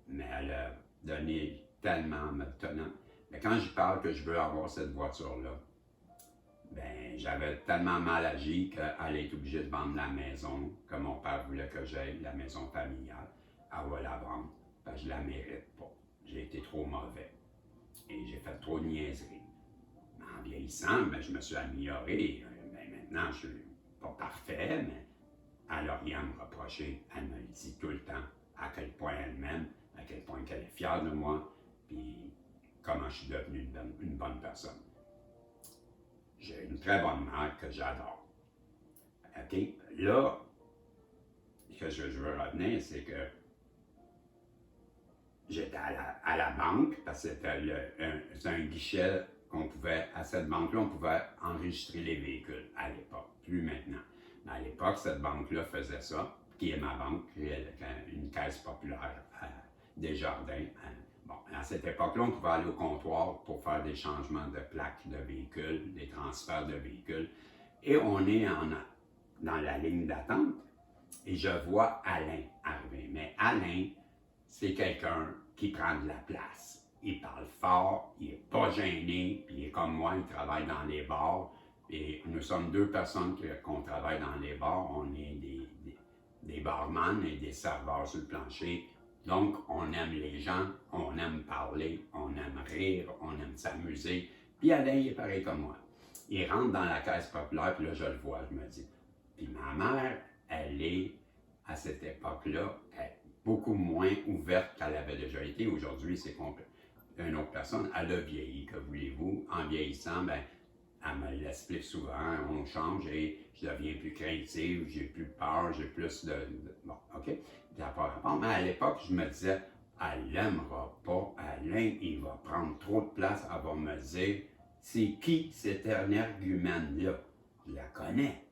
mais elle a donné tellement me tenant. Mais quand je parle que je veux avoir cette voiture-là, ben, j'avais tellement mal agi qu'elle est obligée de vendre la maison que mon père voulait que j'aille, la maison familiale. Elle va la vendre, parce que je la mérite pas. J'ai été trop mauvais et j'ai fait trop de niaiseries. En vieillissant, ben, je me suis amélioré. Ben, maintenant, je suis pas parfait, mais elle n'a rien à me reprocher. Elle me le dit tout le temps à quel point elle m'aime, à quel point elle est fière de moi, puis comment je suis devenu une bonne personne. J'ai une très bonne mère que j'adore. OK? Là, ce que je veux retenir, c'est que j'étais à la banque, parce que c'était un guichet qu'on pouvait, à cette banque-là, on pouvait enregistrer les véhicules à l'époque, plus maintenant. Mais à l'époque, cette banque-là faisait ça, qui est ma banque, une caisse populaire à Desjardins. Bon, à cette époque-là, on pouvait aller au comptoir pour faire des changements de plaques de véhicules, des transferts de véhicules. Et on est dans la ligne d'attente et je vois Alain arriver. Mais Alain, c'est quelqu'un qui prend de la place. Il parle fort, il n'est pas gêné, puis il est comme moi, il travaille dans les bars. Et nous sommes deux personnes qu'on travaille dans les bars. On est des barman et des serveurs sur le plancher. Donc, on aime les gens, on aime parler, on aime rire, on aime s'amuser. Puis Alain, il est pareil comme moi. Il rentre dans la caisse populaire, puis là, je le vois, je me dis. Puis ma mère, elle est, à cette époque-là, beaucoup moins ouverte qu'elle avait déjà été. Aujourd'hui, c'est une autre personne. Elle a vieilli, que voulez-vous. En vieillissant, ben, elle me l'explique souvent, on change et je deviens plus craintive, j'ai plus peur, j'ai plus bon, OK? Ça n'a pas rapport, mais à l'époque, je me disais, elle l'aimera pas, Alain, il va prendre trop de place, elle va me dire, c'est qui cet énergumène-là? Je la connais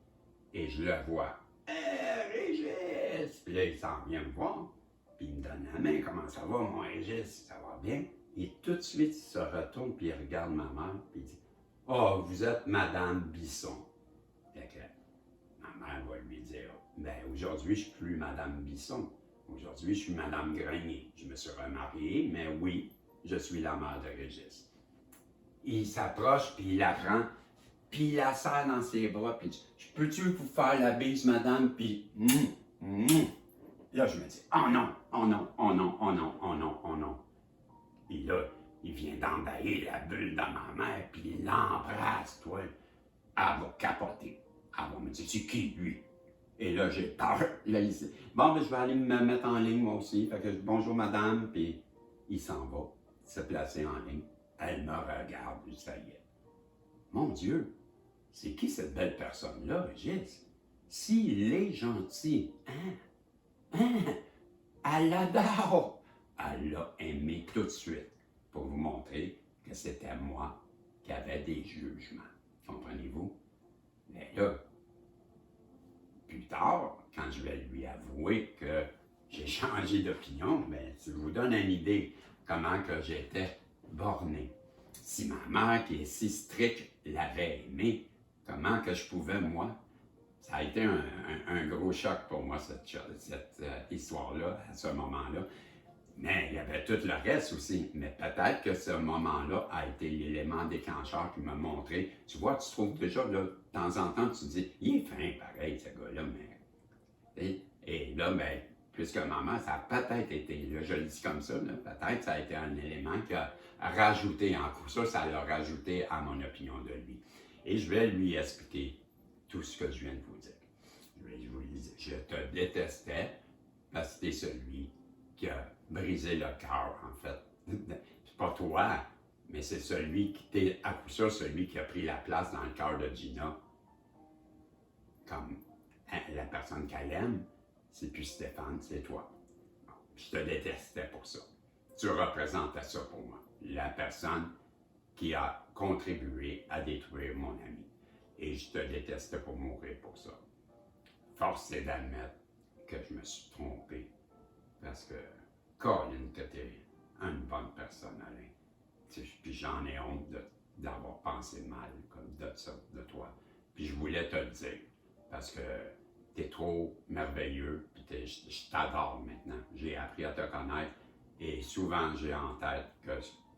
et je le vois. Régis! Puis là, il s'en vient me voir, puis il me donne la main, comment ça va, mon Régis? Ça va bien? Et tout de suite, il se retourne, puis il regarde ma mère, puis il dit, oh, vous êtes Madame Bisson. Fait que ma mère va lui dire, ben aujourd'hui, je ne suis plus Madame Bisson. Aujourd'hui, je suis Madame Grenier. Je me suis remarié, mais oui, je suis la mère de Régis. Il s'approche, puis il la prend, puis il la serre dans ses bras, puis il dit, je peux-tu vous faire la bise, madame? Puis, là, je me dis, oh non, oh non, oh non, oh non, oh non, oh non. Et là, il vient d'envahir la bulle dans ma mère, puis il l'embrasse, toi. Elle va capoter. Elle va me dire, c'est qui, lui? Et là, j'ai peur. Là, il dit, bon, ben, je vais aller me mettre en ligne, moi aussi. Fait que, bonjour, madame, puis il s'en va, se placer en ligne. Elle me regarde, ça y est. Mon Dieu, c'est qui cette belle personne-là, Régis? S'il est gentil, elle l'adore. Elle l'a aimé tout de suite pour vous montrer que c'était moi qui avais des jugements. Comprenez-vous? Mais là, plus tard, quand je vais lui avouer que j'ai changé d'opinion, bien, ça vous donne une idée comment que j'étais borné. Si ma mère, qui est si stricte, l'avait aimé, comment que je pouvais, moi? Ça a été un gros choc pour moi, cette histoire-là, à ce moment-là. Mais il y avait tout le reste aussi. Mais peut-être que ce moment-là a été l'élément déclencheur qui m'a montré. Tu vois, tu trouves déjà, là, de temps en temps, tu te dis, il est fin pareil, ce gars-là, mais. Et là, ben, puisque maman, ça a peut-être été, là, je le dis comme ça, peut-être ça a été un élément qui a rajouté en coup. Ça l'a rajouté à mon opinion de lui. Et je vais lui expliquer tout ce que je viens de vous dire. Je te détestais parce que tu es celui qui a brisé le cœur, en fait. C'est pas toi, mais c'est celui qui t'est, à coup sûr, celui qui a pris la place dans le cœur de Gina. Comme la personne qu'elle aime, c'est plus Stéphane, c'est toi. Bon, je te détestais pour ça. Tu représentais ça pour moi. La personne qui a contribué à détruire mon ami. Et je te détestais pour mourir pour ça. Force est d'admettre que je me suis trompé. Parce que, Colin, que t'es une bonne personne, Alain. Puis j'en ai honte d'avoir pensé mal comme de ça, de toi. Puis je voulais te le dire. Parce que t'es trop merveilleux. Puis je t'adore maintenant. J'ai appris à te connaître. Et souvent, j'ai en tête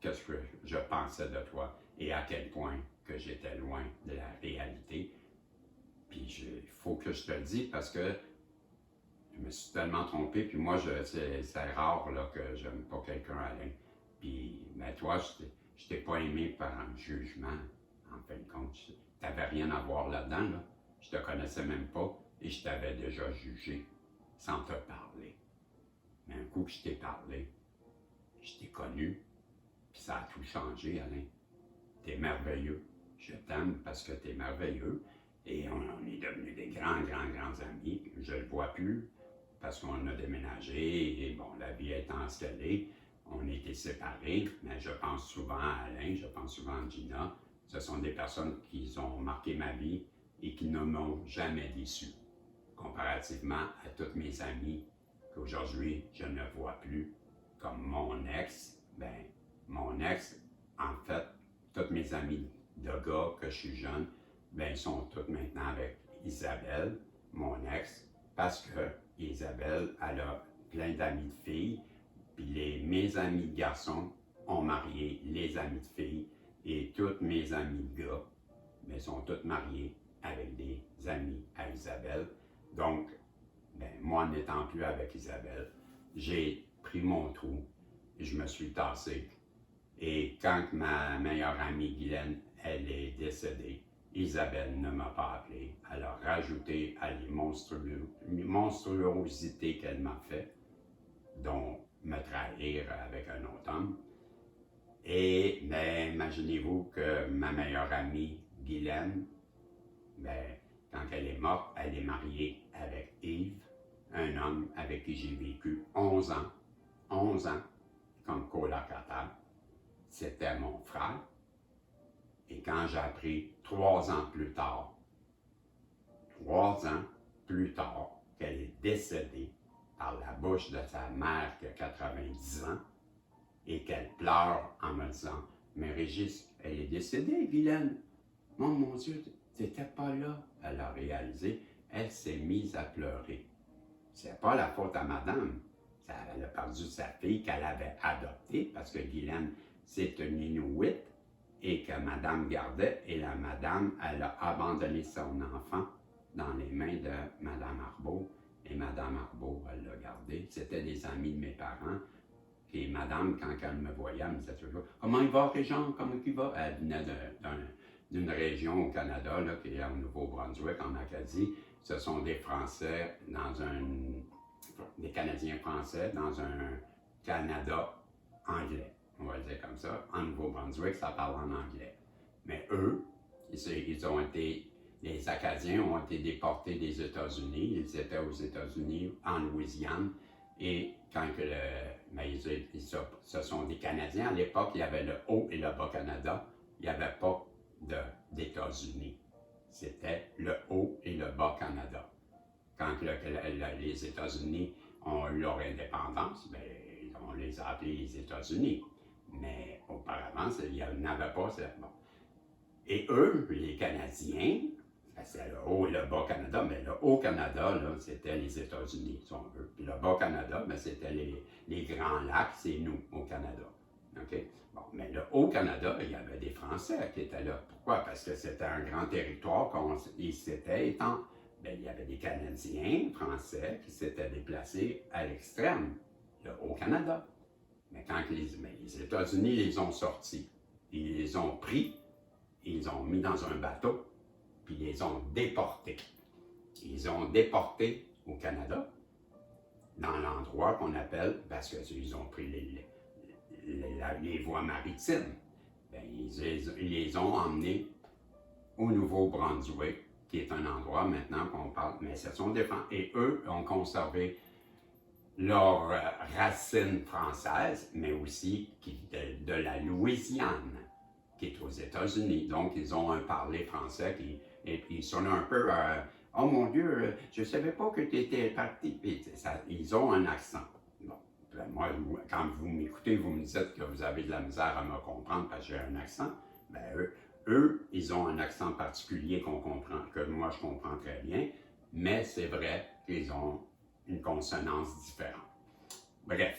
qu'est-ce que je pensais de toi. Et à quel point que j'étais loin de la réalité. Puis il faut que je te le dise parce que je me suis tellement trompé. Puis moi, c'est rare là, que j'aime pas quelqu'un, Alain. Puis, mais toi, je t'ai pas aimé par un jugement, en fin de compte. Tu n'avais rien à voir là-dedans. Là. Je te connaissais même pas et je t'avais déjà jugé sans te parler. Mais un coup que je t'ai parlé, je t'ai connu, puis ça a tout changé, Alain. T'es merveilleux. Je t'aime parce que t'es merveilleux. Et on est devenus des grands amis. Je ne le vois plus parce qu'on a déménagé et bon, la vie étant ce qu'elle est, on était séparés, mais je pense souvent à Alain, je pense souvent à Gina. Ce sont des personnes qui ont marqué ma vie et qui ne m'ont jamais déçu. Comparativement à toutes mes amies qu'aujourd'hui je ne vois plus, comme mon ex, ben, mon ex, en fait, toutes mes amies de gars que je suis jeune, ben, ils sont toutes maintenant avec Isabelle, mon ex, parce que Isabelle, elle a plein d'amis de filles, puis mes amis de garçons ont marié les amis de filles, et toutes mes amies de gars, ben, sont toutes mariées avec des amis à Isabelle. Donc, ben, moi n'étant plus avec Isabelle, j'ai pris mon trou et je me suis tassé. Et quand ma meilleure amie Guylaine, elle est décédée, Isabelle ne m'a pas appelé. Elle a rajouté à les monstruosités qu'elle m'a fait, dont me trahir avec un autre homme. Et mais imaginez-vous que ma meilleure amie Guylaine, ben, quand elle est morte, elle est mariée avec Yves, un homme avec qui j'ai vécu 11 ans comme colocataire. C'était mon frère. Et quand j'ai appris 3 ans plus tard, qu'elle est décédée par la bouche de sa mère qui a 90 ans et qu'elle pleure en me disant « Mais Régis, elle est décédée, Guylaine. Mon Dieu, t'étais pas là. » Elle a réalisé, elle s'est mise à pleurer. C'est pas la faute à madame. Elle a perdu sa fille qu'elle avait adoptée parce que Guylaine, c'est une Inuit et que madame gardait et la madame, elle a abandonné son enfant dans les mains de madame Arbeau et madame Arbeau, elle l'a gardé. C'était des amis de mes parents. Et madame, quand elle me voyait, elle me disait toujours « Comment il va, Régent? Comment il va? » Elle venait d'une région au Canada, là, qui est au Nouveau-Brunswick, en Acadie. Ce sont des Français des Canadiens français dans un Canada anglais. On va le dire comme ça. En Nouveau-Brunswick, ça parle en anglais. Mais eux, les Acadiens ont été déportés des États-Unis. Ils étaient aux États-Unis, en Louisiane. Et quand ce sont des Canadiens, à l'époque, il y avait le Haut et le Bas-Canada. Il n'y avait pas d'États-Unis. C'était le Haut et le Bas-Canada. Quand les États-Unis ont eu leur indépendance, bien, on les a appelés les États-Unis. Mais auparavant, il n'y en avait pas. Bon. Et eux, les Canadiens, c'est le Haut et le Bas-Canada, mais le Haut-Canada, c'était les États-Unis, si on veut. Puis le Bas-Canada, c'était les Grands Lacs, c'est nous, au Canada. OK? Bon, mais le Haut-Canada, il y avait des Français qui étaient là. Pourquoi? Parce que c'était un grand territoire qu'ils s'étaient étant. Bien, il y avait des Canadiens français qui s'étaient déplacés à l'extrême, le Haut-Canada. Mais quand les États-Unis les ont sortis, ils les ont pris, ils les ont mis dans un bateau, puis ils les ont déportés. Ils ont déportés au Canada, dans l'endroit qu'on appelle, parce qu'ils ont pris les voies maritimes, bien, ils les ont emmenés au Nouveau-Brunswick, qui est un endroit maintenant qu'on parle, mais ce sont des Français. Et eux ont conservé leurs racines françaises, mais aussi de la Louisiane, qui est aux États-Unis. Donc, ils ont un parler français et puis ils sonnent un peu oh mon Dieu, je ne savais pas que tu étais parti. Ils ont un accent. Bon, moi, quand vous m'écoutez, vous me dites que vous avez de la misère à me comprendre parce que j'ai un accent. Bien, eux, ils ont un accent particulier qu'on comprend, que moi je comprends très bien, mais c'est vrai qu'ils ont une consonance différente. Bref,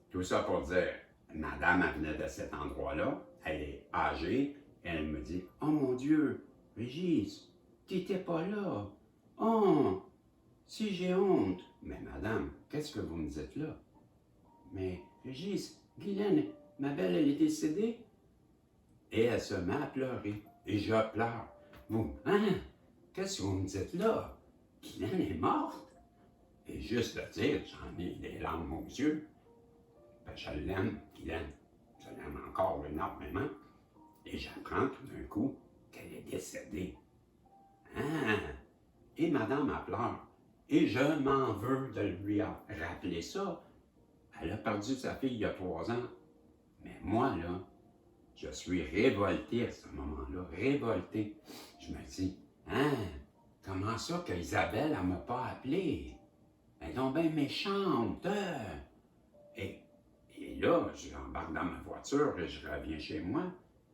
tout ça pour dire, madame, elle venait de cet endroit-là, elle est âgée, et elle me dit, oh mon Dieu, Régis, t'étais pas là. Oh, si j'ai honte. Mais madame, qu'est-ce que vous me dites là? Mais Régis, Guylaine, ma belle, elle est décédée. Et elle se met à pleurer. Et je pleure. Vous, hein? Qu'est-ce que vous me dites là? Guylaine est morte. Et juste de dire, j'en ai des larmes aux yeux. Ben, je l'aime, Guylaine. Je l'aime encore énormément. Et j'apprends tout d'un coup qu'elle est décédée. Ah! Et madame a pleuré. Et je m'en veux de lui rappeler ça. Elle a perdu sa fille il y a 3 ans. Mais moi, là, je suis révolté à ce moment-là, révolté. Je me dis, hein, comment ça qu'Isabelle, elle ne m'a pas appelé? Elle est donc bien méchante. Et là, j'embarque dans ma voiture et je reviens chez moi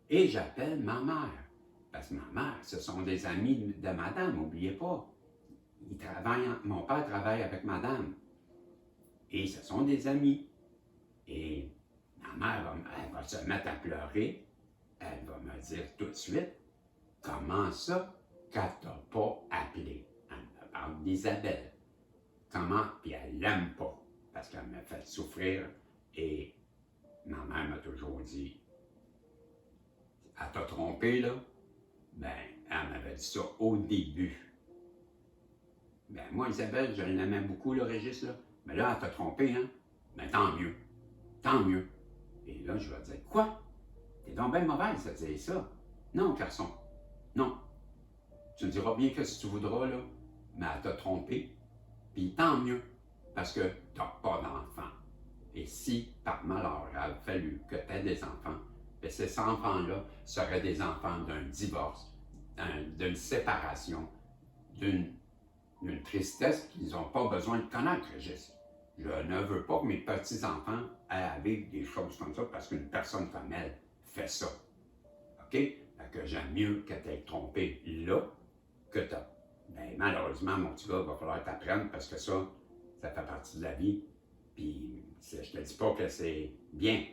et j'appelle ma mère. Parce que ma mère, ce sont des amis de madame, n'oubliez pas. Mon père travaille avec madame. Et ce sont des amis. Et ma mère, elle va se mettre à pleurer. Elle va me dire tout de suite, comment ça qu'elle t'a pas appelé? Elle me parle d'Isabelle. Comment? Puis elle l'aime pas, parce qu'elle m'a fait souffrir. Et ma mère m'a toujours dit, elle t'a trompé, là? Ben, elle m'avait dit ça au début. Ben, moi, Isabelle, je l'aimais beaucoup, le Régis, là. Mais là, elle t'a trompé, hein? Ben, tant mieux. Tant mieux. Et là, je vais dire, quoi? T'es donc bien mauvaise de dire ça. Non, garçon. Non. Tu diras bien que si tu voudras, là, mais elle t'a trompé, puis tant mieux, parce que tu n'as pas d'enfant. Et si, par malheur, il a fallu que tu aies des enfants, bien, ces enfants-là seraient des enfants d'un divorce, d'une séparation, d'une tristesse qu'ils n'ont pas besoin de connaître, Régis. Je ne veux pas que mes petits-enfants aient à vivre des choses comme ça parce qu'une personne comme elle fait ça. OK? Fait que j'aime mieux que tu aies trompé là que tu as. Ben, malheureusement, mon petit gars, il va falloir que tu apprennes parce que ça fait partie de la vie. Puis, je te dis pas que c'est bien,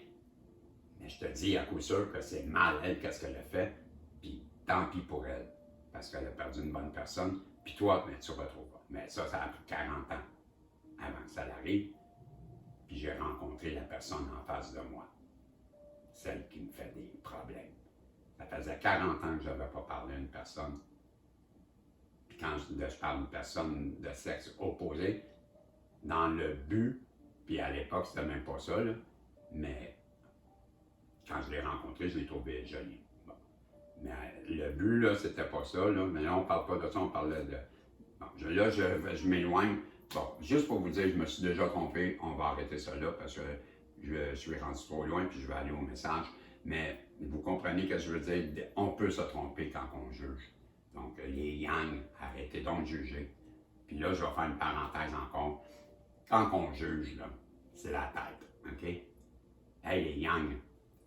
mais je te dis à coup sûr que c'est mal, elle, qu'est-ce qu'elle a fait. Puis, tant pis pour elle, parce qu'elle a perdu une bonne personne. Puis toi, ben, tu retrouveras. Mais ça a pris 40 ans avant que ça l'arrive. Puis j'ai rencontré la personne en face de moi, celle qui me fait des problèmes. Ça faisait 40 ans que je n'avais pas parlé à une personne. Puis quand je parle d'une personne de sexe opposé, dans le but, puis à l'époque, c'était même pas ça, là, mais quand je l'ai rencontré, je l'ai trouvé jolie. Bon. Mais le but, là, c'était pas ça, là, mais là, on parle pas de ça, on parlait de... Bon, là, je m'éloigne. Bon, juste pour vous dire, je me suis déjà trompé, on va arrêter ça là, parce que je suis rendu trop loin, puis je vais aller au message. Mais vous comprenez que je veux dire, on peut se tromper quand on juge. Donc, les yang, arrêtez donc de juger. Puis là, je vais faire une parenthèse encore. Quand on juge, là, c'est la tête, OK? Hey, les yang,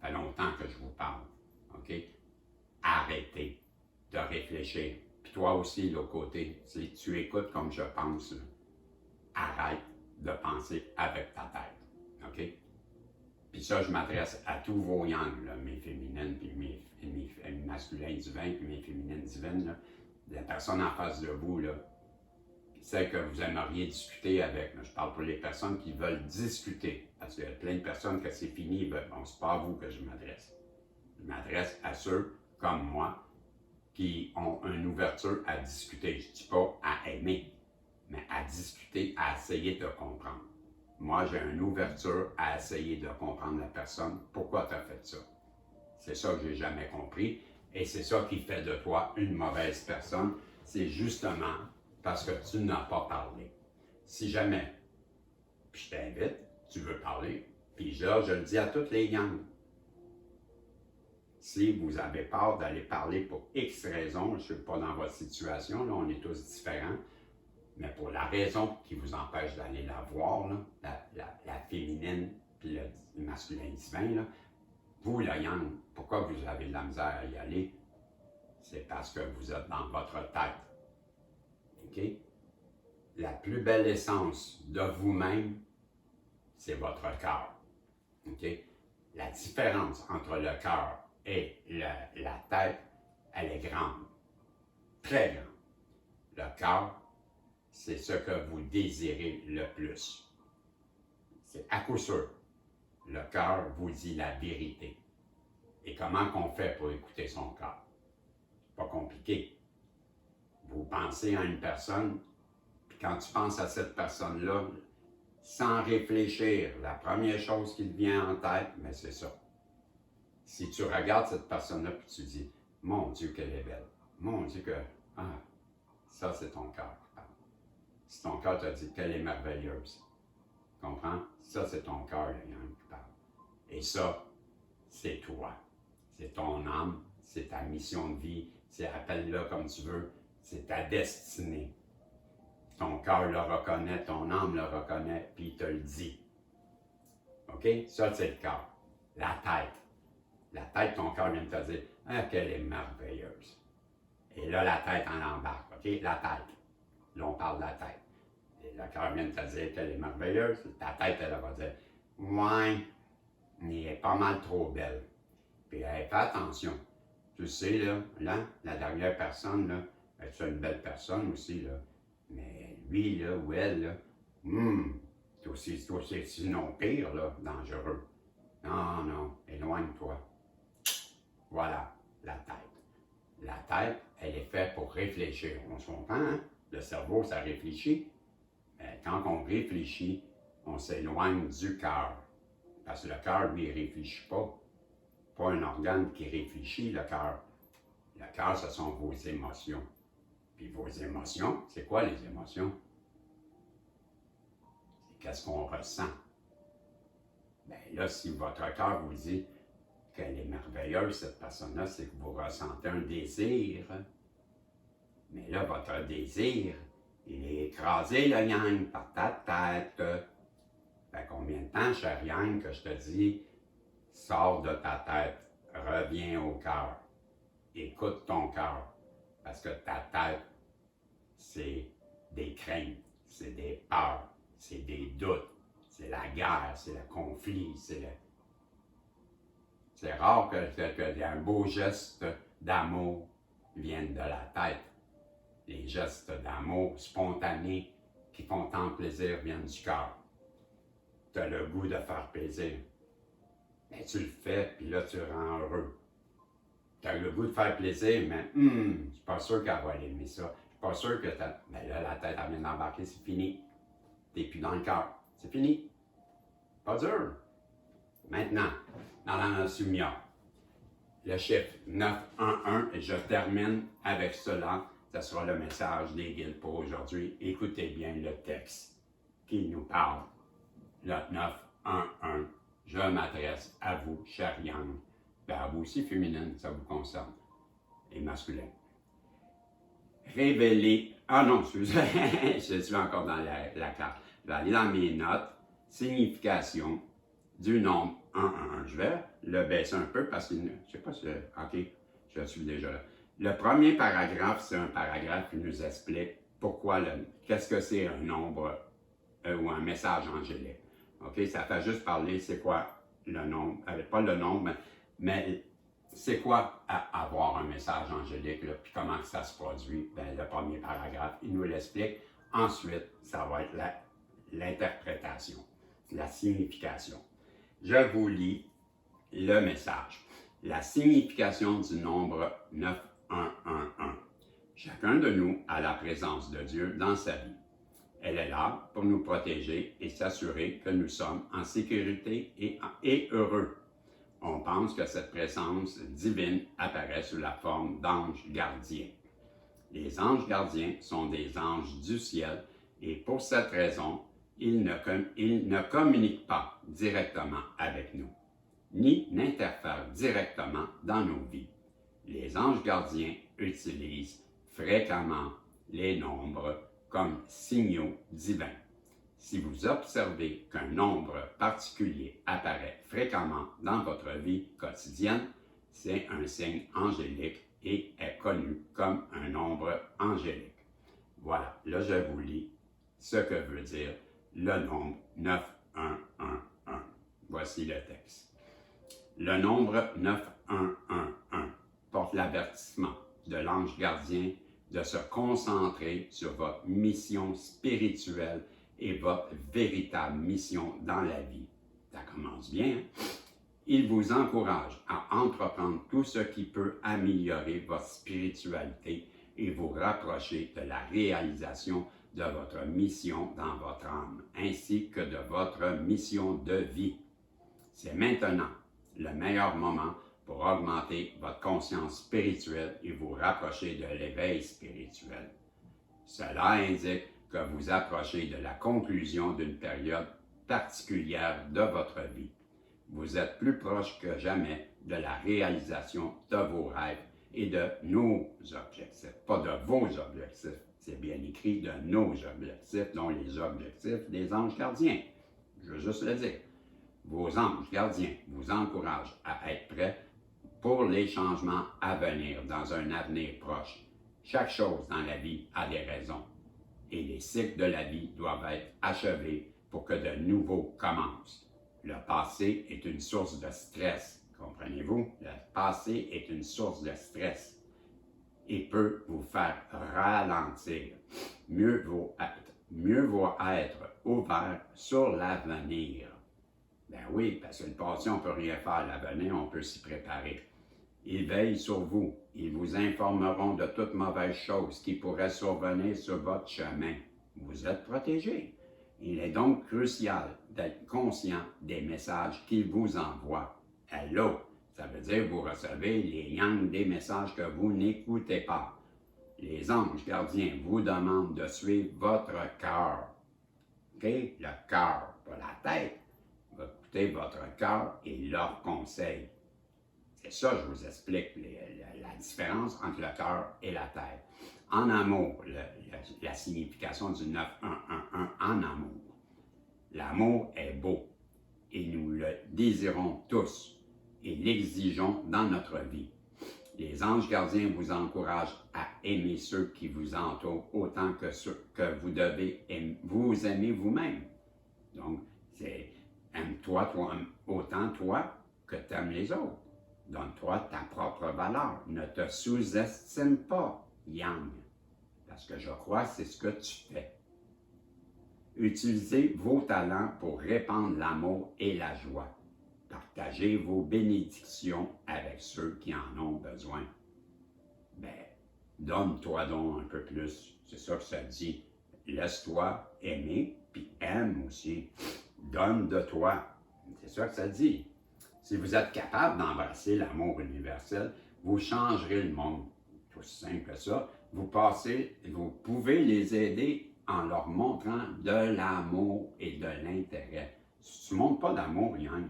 ça fait longtemps que je vous parle, OK? Arrêtez de réfléchir. Puis toi aussi, de l'autre côté, si tu écoutes comme je pense, là, arrête de penser avec ta tête, OK? Puis ça, je m'adresse à tous vos yang, là, mes féminines, puis mes masculins divins, puis mes féminines divines, là. La personne en face de vous, là, celle que vous aimeriez discuter avec. Je parle pour les personnes qui veulent discuter. Parce qu'il y a plein de personnes que c'est fini, bon, c'est pas à vous que je m'adresse. Je m'adresse à ceux comme moi qui ont une ouverture à discuter. Je ne dis pas à aimer, mais à discuter, à essayer de comprendre. Moi, j'ai une ouverture à essayer de comprendre la personne. Pourquoi tu as fait ça? C'est ça que j'ai jamais compris. Et c'est ça qui fait de toi une mauvaise personne. C'est justement parce que tu n'as pas parlé. Si jamais, puis je t'invite, tu veux parler, puis là, je le dis à toutes les gangs. Si vous avez peur d'aller parler pour X raisons, je ne suis pas dans votre situation, là, on est tous différents, mais pour la raison qui vous empêche d'aller la voir, là, la féminine puis le masculin divin, là, vous, le yang, pourquoi vous avez de la misère à y aller? C'est parce que vous êtes dans votre tête. OK? La plus belle essence de vous-même, c'est votre cœur. OK? La différence entre le cœur et la tête, elle est grande. Très grande. Le cœur, c'est ce que vous désirez le plus. C'est à coup sûr. Le cœur vous dit la vérité. Et comment qu'on fait pour écouter son cœur? C'est pas compliqué. Vous pensez à une personne, puis quand tu penses à cette personne-là, sans réfléchir, la première chose qui te vient en tête, mais c'est ça. Si tu regardes cette personne-là, puis tu dis, mon Dieu, qu'elle est belle. Mon Dieu, que, ah, ça c'est ton cœur qui parle. Si ton cœur te dit qu'elle est merveilleuse, tu comprends? Ça c'est ton cœur, le yang, qui parle. Et ça, c'est toi. C'est ton âme, c'est ta mission de vie, c'est appelle-le comme tu veux, c'est ta destinée. Ton cœur le reconnaît, ton âme le reconnaît, puis il te le dit. OK? Ça, c'est le cœur. La tête. La tête, ton cœur vient de te dire, ah, qu'elle est merveilleuse. Et là, la tête en embarque. OK? La tête. Là, on parle de la tête. Et le cœur vient de te dire qu'elle est merveilleuse. Ta tête, elle va dire, ouais, elle est pas mal trop belle. Puis, fais attention. Tu sais, là, la dernière personne, là, c'est une belle personne aussi, là. Mais lui, là, ou elle, là, c'est aussi sinon pire, là, dangereux. Non, non, éloigne-toi. Voilà, la tête. La tête, elle est faite pour réfléchir. On se comprend, hein? Le cerveau, ça réfléchit. Mais quand on réfléchit, on s'éloigne du cœur. Parce que le cœur, lui, il ne réfléchit pas. Pas un organe qui réfléchit, le cœur. Le cœur, ce sont vos émotions. Puis vos émotions, c'est quoi les émotions? C'est qu'est-ce qu'on ressent. Bien là, si votre cœur vous dit qu'elle est merveilleuse, cette personne-là, c'est que vous ressentez un désir. Mais là, votre désir, il est écrasé, le yang, par ta tête. Fait combien de temps, cher yang, que je te dis, sors de ta tête, reviens au cœur, écoute ton cœur, parce que ta tête, c'est des craintes, c'est des peurs, c'est des doutes, c'est la guerre, c'est le conflit, c'est rare que un beau geste d'amour vienne de la tête. Les gestes d'amour spontanés qui font tant plaisir viennent du cœur. Tu as le goût de faire plaisir. Mais tu le fais, puis là, tu rends heureux. Tu as le goût de faire plaisir, mais je suis pas sûr qu'elle va aimer ça. Je suis pas sûr que mais là, la tête, elle vient d'embarquer, c'est fini. Tu n'es plus dans le cœur. C'est fini. Pas dur. Maintenant, dans la Sumya, le chiffre 911, et je termine avec cela. Ce sera le message des guides pour aujourd'hui. Écoutez bien le texte qui nous parle. Le 911, je m'adresse à vous, cher Yang, ben à vous aussi féminine, ça vous concerne, et masculin. Révélez, excusez, je suis encore dans la carte. Je vais aller dans mes notes, signification du nombre 111. Je vais le baisser un peu parce que, je ne sais pas si, ok, je suis déjà là. Le premier paragraphe, c'est un paragraphe qui nous explique qu'est-ce que c'est un nombre ou un message angélique. OK, ça fait juste parler c'est quoi le nombre, pas le nombre, mais c'est quoi avoir un message angélique, là, puis comment ça se produit. Ben, le premier paragraphe, il nous l'explique. Ensuite, ça va être l'interprétation, la signification. Je vous lis le message. La signification du nombre 9111. Chacun de nous a la présence de Dieu dans sa vie. Elle est là pour nous protéger et s'assurer que nous sommes en sécurité et heureux. On pense que cette présence divine apparaît sous la forme d'anges gardiens. Les anges gardiens sont des anges du ciel et pour cette raison, ils ne communiquent pas directement avec nous, ni n'interfèrent directement dans nos vies. Les anges gardiens utilisent fréquemment les nombres comme signaux divins. Si vous observez qu'un nombre particulier apparaît fréquemment dans votre vie quotidienne, c'est un signe angélique et est connu comme un nombre angélique. Voilà, là je vous lis ce que veut dire le nombre 9111. Voici le texte. Le nombre 9111 porte l'avertissement de l'ange gardien de se concentrer sur votre mission spirituelle et votre véritable mission dans la vie. Ça commence bien, hein? Il vous encourage à entreprendre tout ce qui peut améliorer votre spiritualité et vous rapprocher de la réalisation de votre mission dans votre âme, ainsi que de votre mission de vie. C'est maintenant le meilleur moment pour augmenter votre conscience spirituelle et vous rapprocher de l'éveil spirituel. Cela indique que vous approchez de la conclusion d'une période particulière de votre vie. Vous êtes plus proche que jamais de la réalisation de vos rêves et de nos objectifs. Pas de vos objectifs, c'est bien écrit de nos objectifs, dont les objectifs des anges gardiens. Je veux juste le dire. Vos anges gardiens vous encouragent à être prêts pour les changements à venir dans un avenir proche. Chaque chose dans la vie a des raisons et les cycles de la vie doivent être achevés pour que de nouveaux commencent. Le passé est une source de stress, comprenez-vous? Le passé est une source de stress et peut vous faire ralentir. Mieux vaut être ouvert sur l'avenir. Ben oui, parce que le passé, on ne peut rien faire. L'avenir, on peut s'y préparer. Ils veillent sur vous. Ils vous informeront de toute mauvaise chose qui pourrait survenir sur votre chemin. Vous êtes protégés. Il est donc crucial d'être conscient des messages qu'ils vous envoient. Hello! Ça veut dire que vous recevez les yang des messages que vous n'écoutez pas. Les anges gardiens vous demandent de suivre votre cœur. OK? Le cœur, pas la tête. Vous écoutez votre cœur et leurs conseils. C'est ça, je vous explique la différence entre le cœur et la tête. En amour, la signification du 9111 en amour. L'amour est beau et nous le désirons tous et l'exigeons dans notre vie. Les anges gardiens vous encouragent à aimer ceux qui vous entourent autant que vous devez vous aimer vous-même. Donc, c'est aime-toi autant toi que tu aimes les autres. Donne-toi ta propre valeur. Ne te sous-estime pas, Yang, parce que je crois que c'est ce que tu fais. Utilisez vos talents pour répandre l'amour et la joie. Partagez vos bénédictions avec ceux qui en ont besoin. Ben, donne-toi donc un peu plus. C'est ça que ça dit. Laisse-toi aimer, puis aime aussi. Donne de toi. C'est ça que ça dit. Si vous êtes capable d'embrasser l'amour universel, vous changerez le monde. C'est aussi simple que ça. Vous pouvez les aider en leur montrant de l'amour et de l'intérêt. Si tu ne montres pas d'amour, Yann,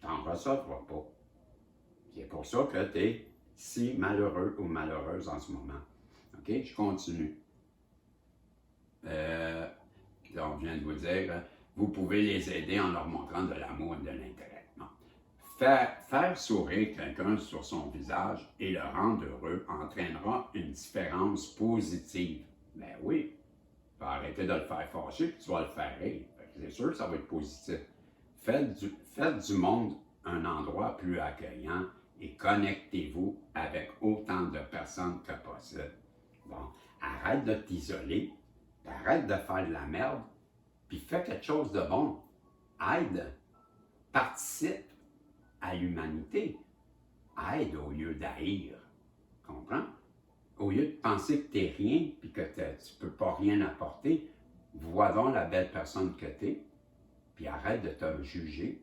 tu n'en recevras pas. C'est pour ça que tu es si malheureux ou malheureuse en ce moment. OK? Je continue. Donc, je viens de vous dire, vous pouvez les aider en leur montrant de l'amour et de l'intérêt. Faire sourire quelqu'un sur son visage et le rendre heureux entraînera une différence positive. Ben oui, tu vas arrêter de le faire fâcher puis tu vas le faire rire. C'est sûr que ça va être positif. Faites du monde un endroit plus accueillant et connectez-vous avec autant de personnes que possible. Bon, arrête de t'isoler, arrête de faire de la merde, puis fais quelque chose de bon. Aide, participe à l'humanité. Aide au lieu d'haïr. Comprends? Au lieu de penser que tu n'es rien et que tu ne peux pas rien apporter, vois donc la belle personne que tu es, puis arrête de te juger,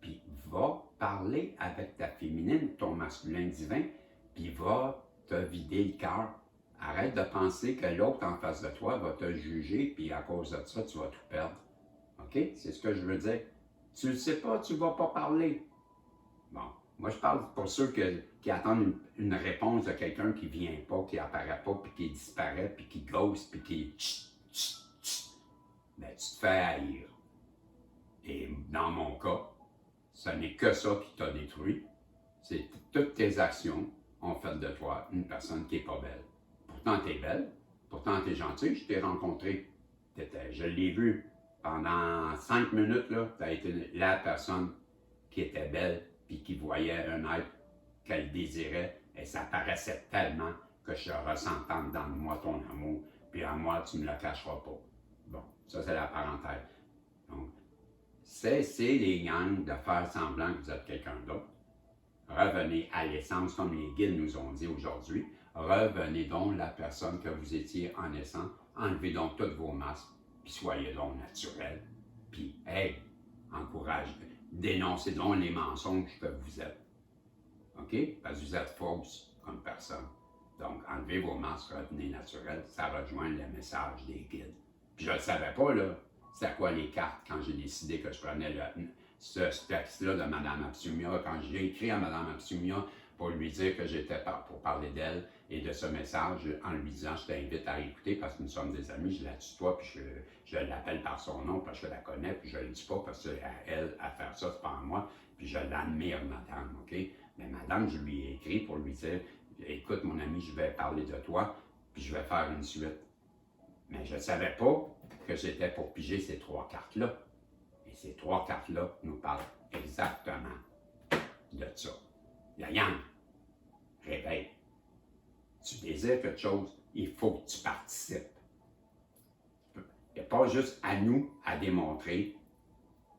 puis va parler avec ta féminine, ton masculin divin, puis va te vider le cœur. Arrête de penser que l'autre en face de toi va te juger, puis à cause de ça, tu vas tout perdre. OK? C'est ce que je veux dire. Tu ne le sais pas, tu ne vas pas parler. Bon, moi je parle pour ceux qui attendent une réponse de quelqu'un qui ne vient pas, qui n'apparaît pas, puis qui disparaît, puis qui ghost, puis qui ben, tu te fais haïr. Et dans mon cas, ce n'est que ça qui t'a détruit. C'est toutes tes actions ont fait de toi une personne qui n'est pas belle. Pourtant, tu es belle, pourtant, tu es gentille. Je t'ai rencontré, je l'ai vu pendant 5 minutes, tu as été la personne qui était belle puis qui voyait un être qu'elle désirait, et ça paraissait tellement que je ressentais dans moi ton amour, puis à moi, tu ne me le cacheras pas. Bon, ça c'est la parenthèse. Donc, cessez les gangs de faire semblant que vous êtes quelqu'un d'autre. Revenez à l'essence, comme les guides nous ont dit aujourd'hui. Revenez donc la personne que vous étiez en essence. Enlevez donc toutes vos masques, puis soyez donc naturel. Puis, hey, encouragez, dénoncez donc les mensonges que vous êtes. OK? Parce que vous êtes fausse comme personne. Donc, enlevez vos masques, revenez naturel. Ça rejoint le message des guides. Puis je ne savais pas, là, c'est quoi les cartes quand j'ai décidé que je prenais ce texte-là de Mme Absumia. Quand j'ai écrit à Mme Absumia pour lui dire que j'étais pour parler d'elle et de ce message, en lui disant je t'invite à écouter parce que nous sommes des amis, je la tutoie, puis je l'appelle par son nom parce que je la connais, puis je ne le dis pas parce que c'est à elle à faire ça, c'est pas à moi, puis je l'admire, madame, OK? Mais madame, je lui ai écrit pour lui dire écoute, mon ami, je vais parler de toi, puis je vais faire une suite. Mais je ne savais pas que j'étais pour piger ces 3 cartes-là. Et ces 3 cartes-là nous parlent exactement de ça. La Yang, réveille. Tu désires quelque chose, il faut que tu participes. Il n'y a pas juste à nous à démontrer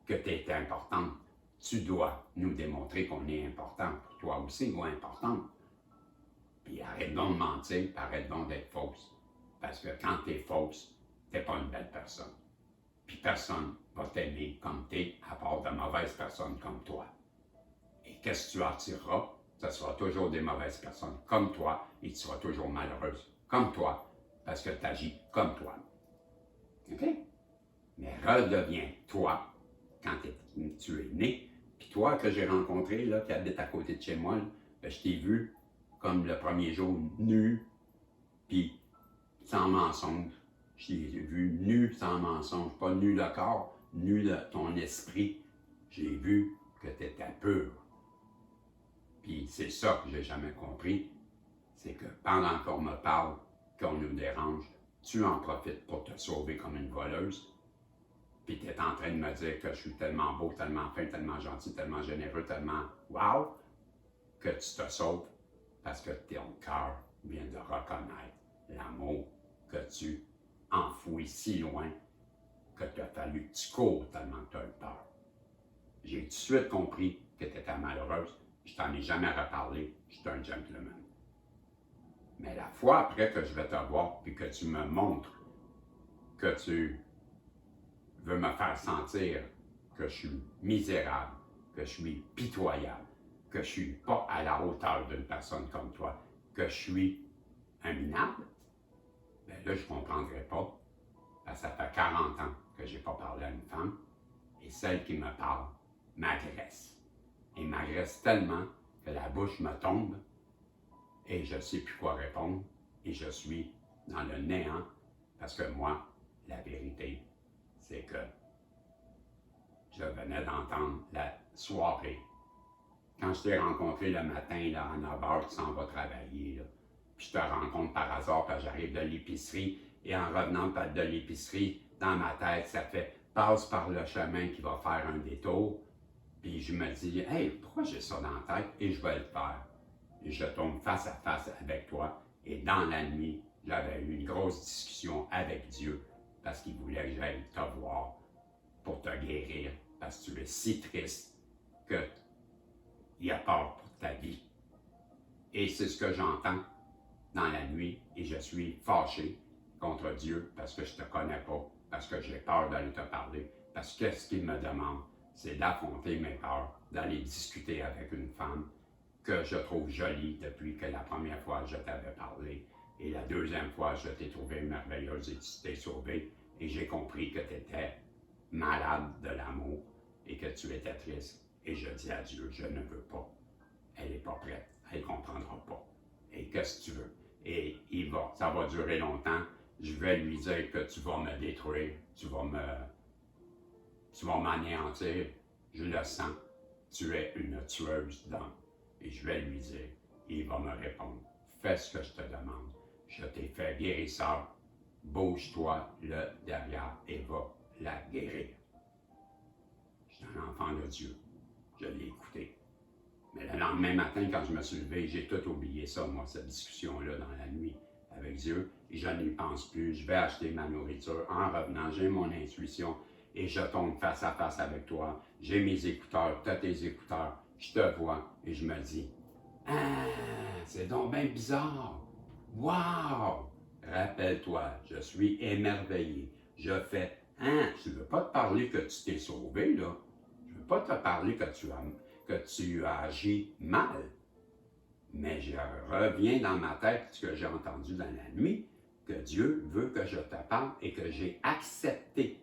que tu es importante. Tu dois nous démontrer qu'on est important pour toi aussi ou importante. Puis arrête donc de mentir, puis arrête donc d'être fausse. Parce que quand tu es fausse, tu n'es pas une belle personne. Puis personne ne va t'aimer comme tu es, à part de mauvaises personnes comme toi. Et qu'est-ce que tu attireras? Ce sera toujours des mauvaises personnes comme toi et tu seras toujours malheureuse comme toi parce que tu agis comme toi. OK? Mais redeviens toi quand tu es né. Puis toi que j'ai rencontré, là, qui habite à côté de chez moi, là, ben, je t'ai vu comme le premier jour nu, puis sans mensonge. Je t'ai vu nu sans mensonge, pas nu le corps, nu de ton esprit. J'ai vu que tu étais pur. Puis c'est ça que j'ai jamais compris, c'est que pendant qu'on me parle, qu'on nous dérange, tu en profites pour te sauver comme une voleuse, puis tu es en train de me dire que je suis tellement beau, tellement fin, tellement gentil, tellement généreux, tellement wow, que tu te sauves parce que ton cœur vient de reconnaître l'amour que tu enfouis si loin que tu as fallu que tu cours tellement que tu as eu peur. J'ai tout de suite compris que tu étais malheureuse. Je t'en ai jamais reparlé. Je suis un gentleman. Mais la fois après que je vais te voir puis que tu me montres que tu veux me faire sentir que je suis misérable, que je suis pitoyable, que je suis pas à la hauteur d'une personne comme toi, que je suis un minable, bien là, je ne comprendrai pas. Parce que ça fait 40 ans que je n'ai pas parlé à une femme et celle qui me parle m'agresse. Et m'agresse tellement que la bouche me tombe et je ne sais plus quoi répondre et je suis dans le néant parce que moi, la vérité, c'est que je venais d'entendre la soirée. Quand je t'ai rencontré le matin là, à 9h, tu s'en vas travailler, là, puis je te rencontre par hasard parce que j'arrive de l'épicerie et en revenant de l'épicerie, dans ma tête, ça fait « passe par le chemin qui va faire un détour ». Puis je me dis « hey, pourquoi j'ai ça dans la tête? » Et je vais le faire. Et je tombe face à face avec toi. Et dans la nuit, j'avais eu une grosse discussion avec Dieu parce qu'il voulait que j'aille te voir pour te guérir parce que tu es si triste qu'il a peur pour ta vie. Et c'est ce que j'entends dans la nuit et je suis fâché contre Dieu parce que je ne te connais pas, parce que j'ai peur d'aller te parler, parce que ce qu'il me demande, c'est d'affronter mes peurs, d'aller discuter avec une femme que je trouve jolie depuis que la première fois je t'avais parlé et la deuxième fois je t'ai trouvé merveilleuse et tu t'es sauvée et j'ai compris que tu étais malade de l'amour et que tu étais triste. Et je dis à Dieu, je ne veux pas. Elle n'est pas prête, elle ne comprendra pas. Et qu'est-ce que tu veux? Et ça va durer longtemps. Je vais lui dire que tu vas me détruire, tu vas m'anéantir. Je le sens. Tu es une tueuse d'hommes. Et je vais lui dire, il va me répondre. Fais ce que je te demande. Je t'ai fait guérisseur. Bouge-toi le derrière et va la guérir. Je suis un enfant de Dieu. Je l'ai écouté. Mais le lendemain matin, quand je me suis levé, j'ai tout oublié ça, moi, cette discussion-là dans la nuit avec Dieu. Et je n'y pense plus. Je vais acheter ma nourriture. En revenant, j'ai mon intuition et je tombe face à face avec toi. J'ai mes écouteurs, tu as tes écouteurs. Je te vois et je me dis, « Ah, c'est donc bien bizarre. Wow! » Rappelle-toi, je suis émerveillé. Je fais, « Hein, je ne veux pas te parler que tu t'es sauvé, là. Je ne veux pas te parler que tu as agi mal. » Mais je reviens dans ma tête ce que j'ai entendu dans la nuit, que Dieu veut que je te parle et que j'ai accepté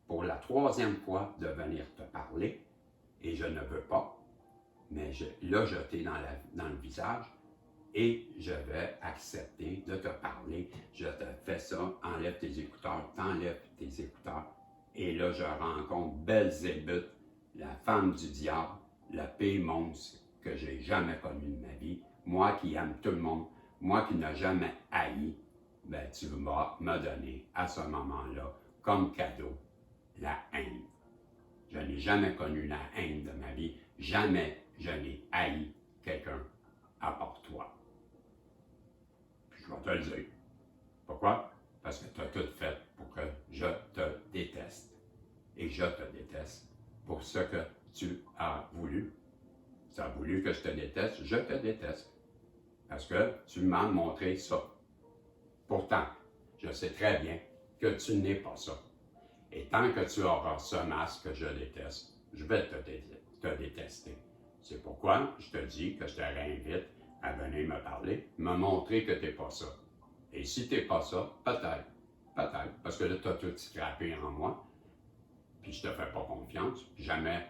pour la 3e fois de venir te parler et je ne veux pas. Mais là, je t'ai dans le visage et je vais accepter de te parler. Je te fais ça, enlève tes écouteurs, t'enlèves tes écouteurs. Et là, je rencontre Belzébuth, la femme du diable, le pire monstre que j'ai jamais connu de ma vie. Moi qui aime tout le monde, moi qui n'ai jamais haï, ben, tu vas me donner à ce moment-là, comme cadeau, la haine. Je n'ai jamais connu la haine de ma vie. Jamais je n'ai haï quelqu'un à part toi. Puis je vais te le dire. Pourquoi? Parce que tu as tout fait pour que je te déteste. Et je te déteste pour ce que tu as voulu. Tu as voulu que je te déteste, je te déteste. Parce que tu m'as montré ça. Pourtant, je sais très bien que tu n'es pas ça. Et tant que tu auras ce masque que je déteste, je vais te détester. C'est pourquoi je te dis que je te réinvite à venir me parler, me montrer que tu n'es pas ça. Et si tu n'es pas ça, peut-être, parce que là, tu as tout scrappé en moi, puis je te fais pas confiance, jamais,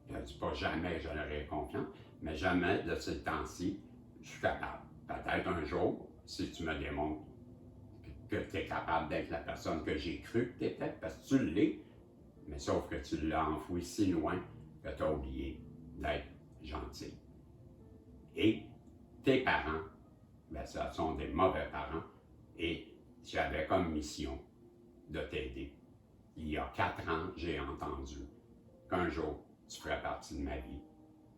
je ne dis pas jamais que j'aurai confiance, mais jamais de ce temps-ci, je suis capable. Peut-être un jour, si tu me démontres que tu es capable d'être la personne que j'ai cru que tu étais, parce que tu l'es, mais sauf que tu l'as enfoui si loin que tu as oublié d'être gentil. Et tes parents, ben, ce sont des mauvais parents, et j'avais comme mission de t'aider. Il y a 4 ans, j'ai entendu qu'un jour, tu ferais partie de ma vie.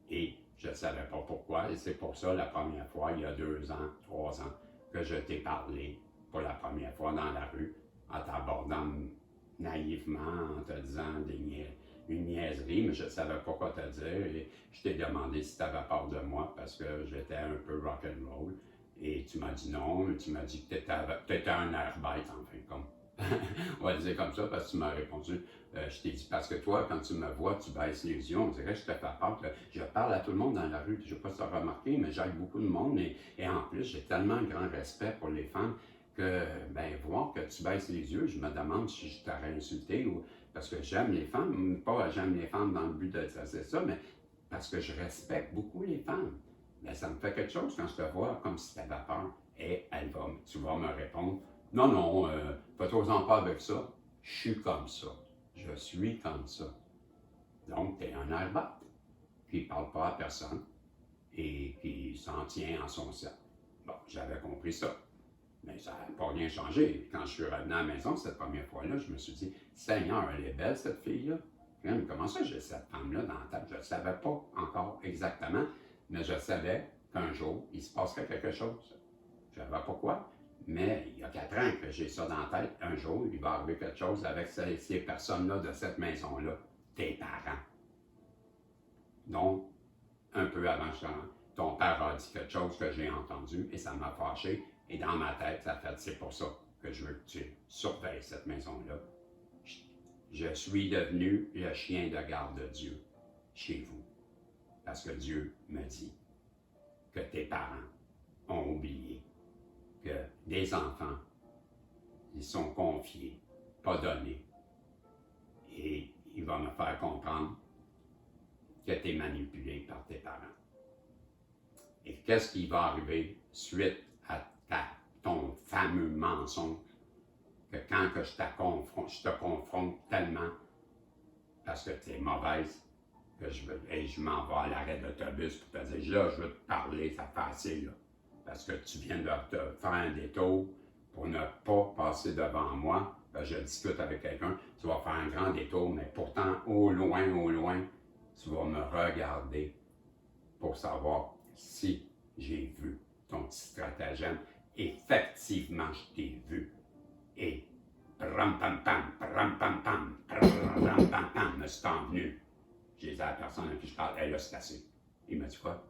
Et je ne savais pas pourquoi, et c'est pour ça, la première fois, il y a 2 ans, 3 ans, que je t'ai parlé pour la première fois dans la rue, en t'abordant naïvement, en te disant une niaiserie, mais je ne savais pas quoi te dire, et je t'ai demandé si tu avais peur de moi, parce que j'étais un peu rock'n'roll, et tu m'as dit non, et tu m'as dit que tu étais un air bête, en fin de compte. On va le dire comme ça, parce que tu m'as répondu. Je t'ai dit, parce que toi, quand tu me vois, tu baisses les yeux, on dirait que je te fais peur. Je parle à tout le monde dans la rue, je ne sais pas si tu as remarqué, mais j'aide beaucoup de monde, et en plus, j'ai tellement de grand respect pour les femmes que, ben, voir que tu baisses les yeux, je me demande si je t'aurais insulté, ou parce que j'aime les femmes, pas j'aime les femmes dans le but de dire ça, mais parce que je respecte beaucoup les femmes. Ben, ça me fait quelque chose quand je te vois comme si tu avais peur, et tu vas me répondre, non, non, fais-toi-en pas avec ça. Je suis comme ça. Je suis comme ça. Donc, tu es un arbat qui ne parle pas à personne et qui s'en tient en son cercle. Bon, j'avais compris ça. Mais ça n'a pas rien changé. Quand je suis revenu à la maison cette première fois-là, je me suis dit, Seigneur, elle est belle cette fille-là. Comment ça, j'ai cette femme-là dans la tête? Je ne savais pas encore exactement, mais je savais qu'un jour, il se passerait quelque chose. Je ne savais pas quoi. Mais il y a 4 ans que j'ai ça dans la tête, un jour, il va arriver quelque chose avec ces personnes-là de cette maison-là, tes parents. Donc, un peu avant, ton père a dit quelque chose que j'ai entendu et ça m'a fâché. Et dans ma tête, ça fait, c'est pour ça que je veux que tu surveilles cette maison-là. Je suis devenu le chien de garde de Dieu chez vous. Parce que Dieu me dit que tes parents ont oublié que des enfants, ils sont confiés, pas donnés. Et il va me faire comprendre que tu es manipulé par tes parents. Et qu'est-ce qui va arriver suite à ton fameux mensonge, que quand que je te confronte tellement parce que tu es mauvaise, que je m'en vais à l'arrêt d'autobus pour te dire, là, je veux te parler, ça fait assez, là. Parce que tu viens de te faire un détour pour ne pas passer devant moi. Je discute avec quelqu'un, tu vas faire un grand détour, mais pourtant, au loin, tu vas me regarder pour savoir si j'ai vu ton petit stratagème. Effectivement, je t'ai vu. Et ram-pam-pam, ram-pam-pam, ram-pam-pam, me suis envenu. J'ai dit à la personne à qui je parle, là, c'est assez. Il m'a dit quoi?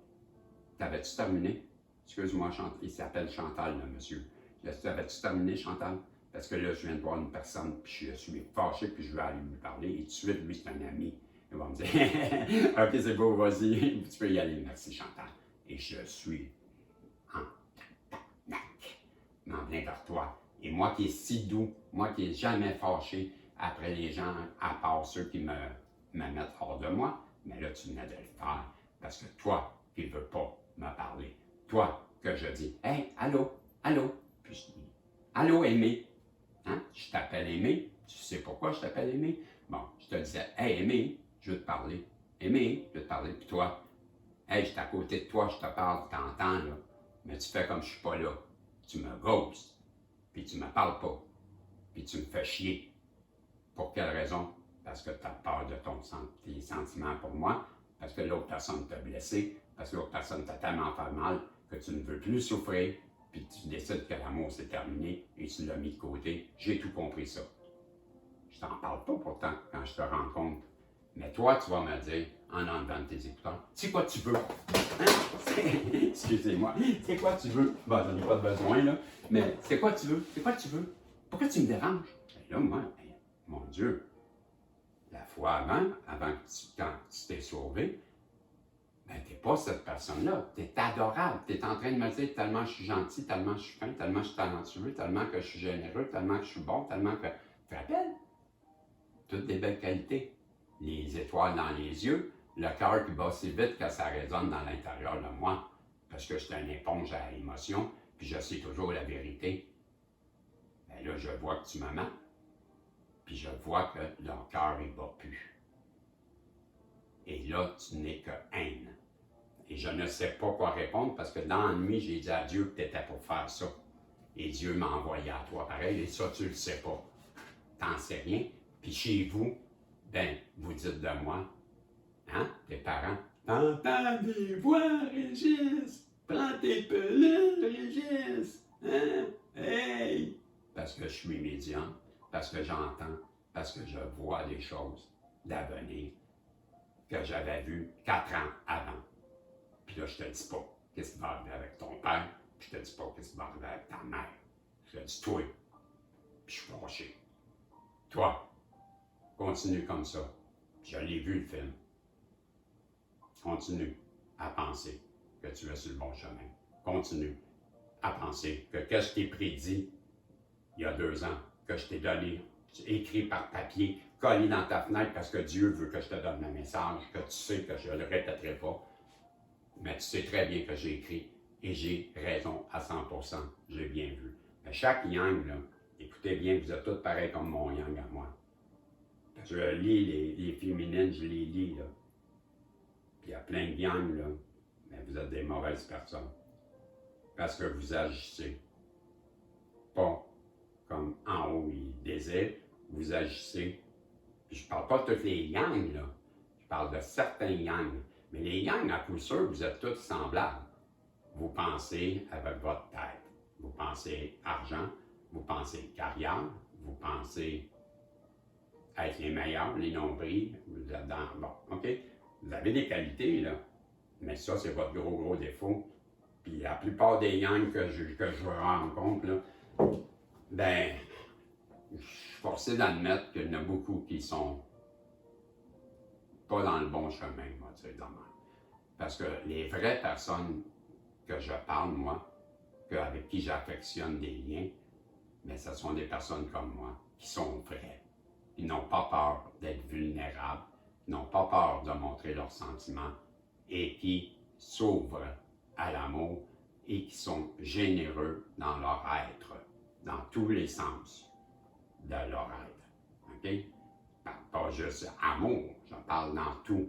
T'avais-tu terminé? Excuse-moi, il s'appelle Chantal, le monsieur. T'avais-tu terminé, Chantal? Parce que là, je viens de voir une personne, puis je suis fâché, puis je vais aller lui parler. Et tout de suite, lui, c'est un ami. Il va me dire, OK, c'est beau, vas-y, tu peux y aller. Merci, Chantal. Et je suis en tabarnak, m'en viens vers toi. Et moi qui est si doux, moi qui n'ai jamais fâché après les gens, à part ceux qui me mettent hors de moi, mais là, tu venais de le faire. Parce que toi, qui ne veux pas me parler, toi, que je dis, hey, allô, puis je dis, allô, Aimé, hein? Je t'appelle Aimé, tu sais pourquoi je t'appelle Aimé? Bon, je te disais, hey, Aimé, je veux te parler. Aimé, je veux te parler, puis toi, hey, je suis à côté de toi, je te parle, tu t'entends, là, mais tu fais comme je suis pas là. Tu me ghostes, puis tu me parles pas, puis tu me fais chier. Pour quelle raison? Parce que tu as peur de tes sentiments pour moi, parce que l'autre personne t'a blessé, parce que l'autre personne t'a tellement fait mal que tu ne veux plus souffrir, puis tu décides que l'amour c'est terminé et tu l'as mis de côté. J'ai tout compris ça. Je t'en parle pas pourtant quand je te rencontre. Mais toi, tu vas me dire, en enlevant tes écouteurs, c'est quoi tu veux? Hein? Excusez-moi, c'est quoi tu veux? Bon, j'en ai pas besoin, là, mais c'est quoi tu veux? C'est quoi tu veux? Pourquoi tu me déranges? Et là, moi, mon Dieu, la fois avant quand tu t'es sauvé, Ben, tu n'es pas cette personne-là. Tu es adorable. Tu es en train de me dire tellement je suis gentil, tellement je suis fin, tellement je suis talentueux, tellement que je suis généreux, tellement que je suis bon, tellement que. Tu te rappelles? Toutes des belles qualités. Les étoiles dans les yeux, le cœur qui bat si vite que ça résonne dans l'intérieur de moi, parce que je suis une éponge à émotions, puis je sais toujours la vérité. Ben là, je vois que tu me mens, puis je vois que leur cœur ne bat plus. Et là, tu n'es que haine. Et je ne sais pas quoi répondre parce que dans la nuit, j'ai dit à Dieu que tu étais pour faire ça. Et Dieu m'a envoyé à toi pareil, et ça, tu le sais pas. T'en sais rien. Puis chez vous, ben, vous dites de moi, hein, tes parents, t'entends des voix, Régis, prends tes pelules, Régis, hein, hey! Parce que je suis médium, parce que j'entends, parce que je vois des choses d'avenir que j'avais vues 4 ans avant. Puis là, je te dis pas qu'est-ce qui va arriver avec ton père, puis je te dis pas qu'est-ce qui va arriver avec ta mère. Je te dis toi, puis je suis fâché. Toi, continue comme ça. Je l'ai vu le film. Continue à penser que tu es sur le bon chemin. Continue à penser que qu'est-ce que je t'ai prédit il y a 2 ans, que je t'ai donné, écrit par papier, collé dans ta fenêtre parce que Dieu veut que je te donne le message, que tu sais que je ne le répéterai pas. Mais tu sais très bien que j'ai écrit et j'ai raison à 100%. J'ai bien vu. Mais chaque yang, là, écoutez bien, vous êtes tous pareils comme mon yang à moi. Je lis les féminines, je les lis, là. Puis il y a plein de yang, là. Mais vous êtes des mauvaises personnes. Parce que vous agissez pas comme en haut ils désirent, vous agissez. Puis je parle pas de tous les yang, là. Je parle de certains yang. Mais les yang, à coup sûr, vous êtes tous semblables. Vous pensez avec votre tête. Vous pensez argent, vous pensez carrière, vous pensez être les meilleurs, les nombrils, vous êtes dans... Bon, OK? Vous avez des qualités, là. Mais ça, c'est votre gros défaut. Puis la plupart des yang que je rencontre, là, ben, je suis forcé d'admettre qu'il y en a beaucoup qui sont pas dans le bon chemin, moi, tu sais, parce que les vraies personnes que je parle, moi, avec qui j'affectionne des liens, mais ce sont des personnes comme moi, qui sont vraies. Ils n'ont pas peur d'être vulnérables, ils n'ont pas peur de montrer leurs sentiments et qui s'ouvrent à l'amour et qui sont généreux dans leur être, dans tous les sens de leur être. OK? Pas juste amour, je parle dans tout.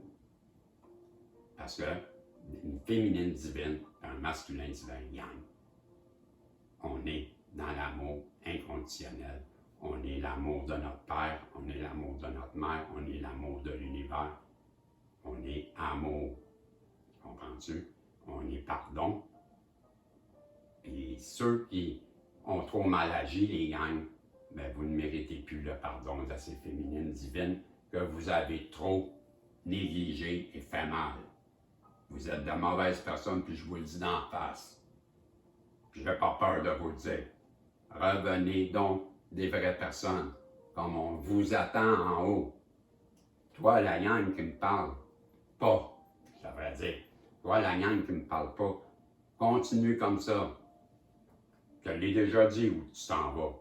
Parce que une féminine divine, un masculin divin yang, on est dans l'amour inconditionnel. On est l'amour de notre père, on est l'amour de notre mère, on est l'amour de l'univers. On est amour. Comprends-tu? On est pardon. Et ceux qui ont trop mal agi, les gangs, ben vous ne méritez plus le pardon de ces féminines divines que vous avez trop négligé et fait mal. Vous êtes de mauvaises personnes, puis je vous le dis d'en face. Je n'ai pas peur de vous le dire. Revenez donc des vraies personnes, comme on vous attend en haut. Toi, la yang qui me parle pas, ça veut dire, toi, la yang qui me parle pas, continue comme ça. Je l'ai déjà dit où tu t'en vas.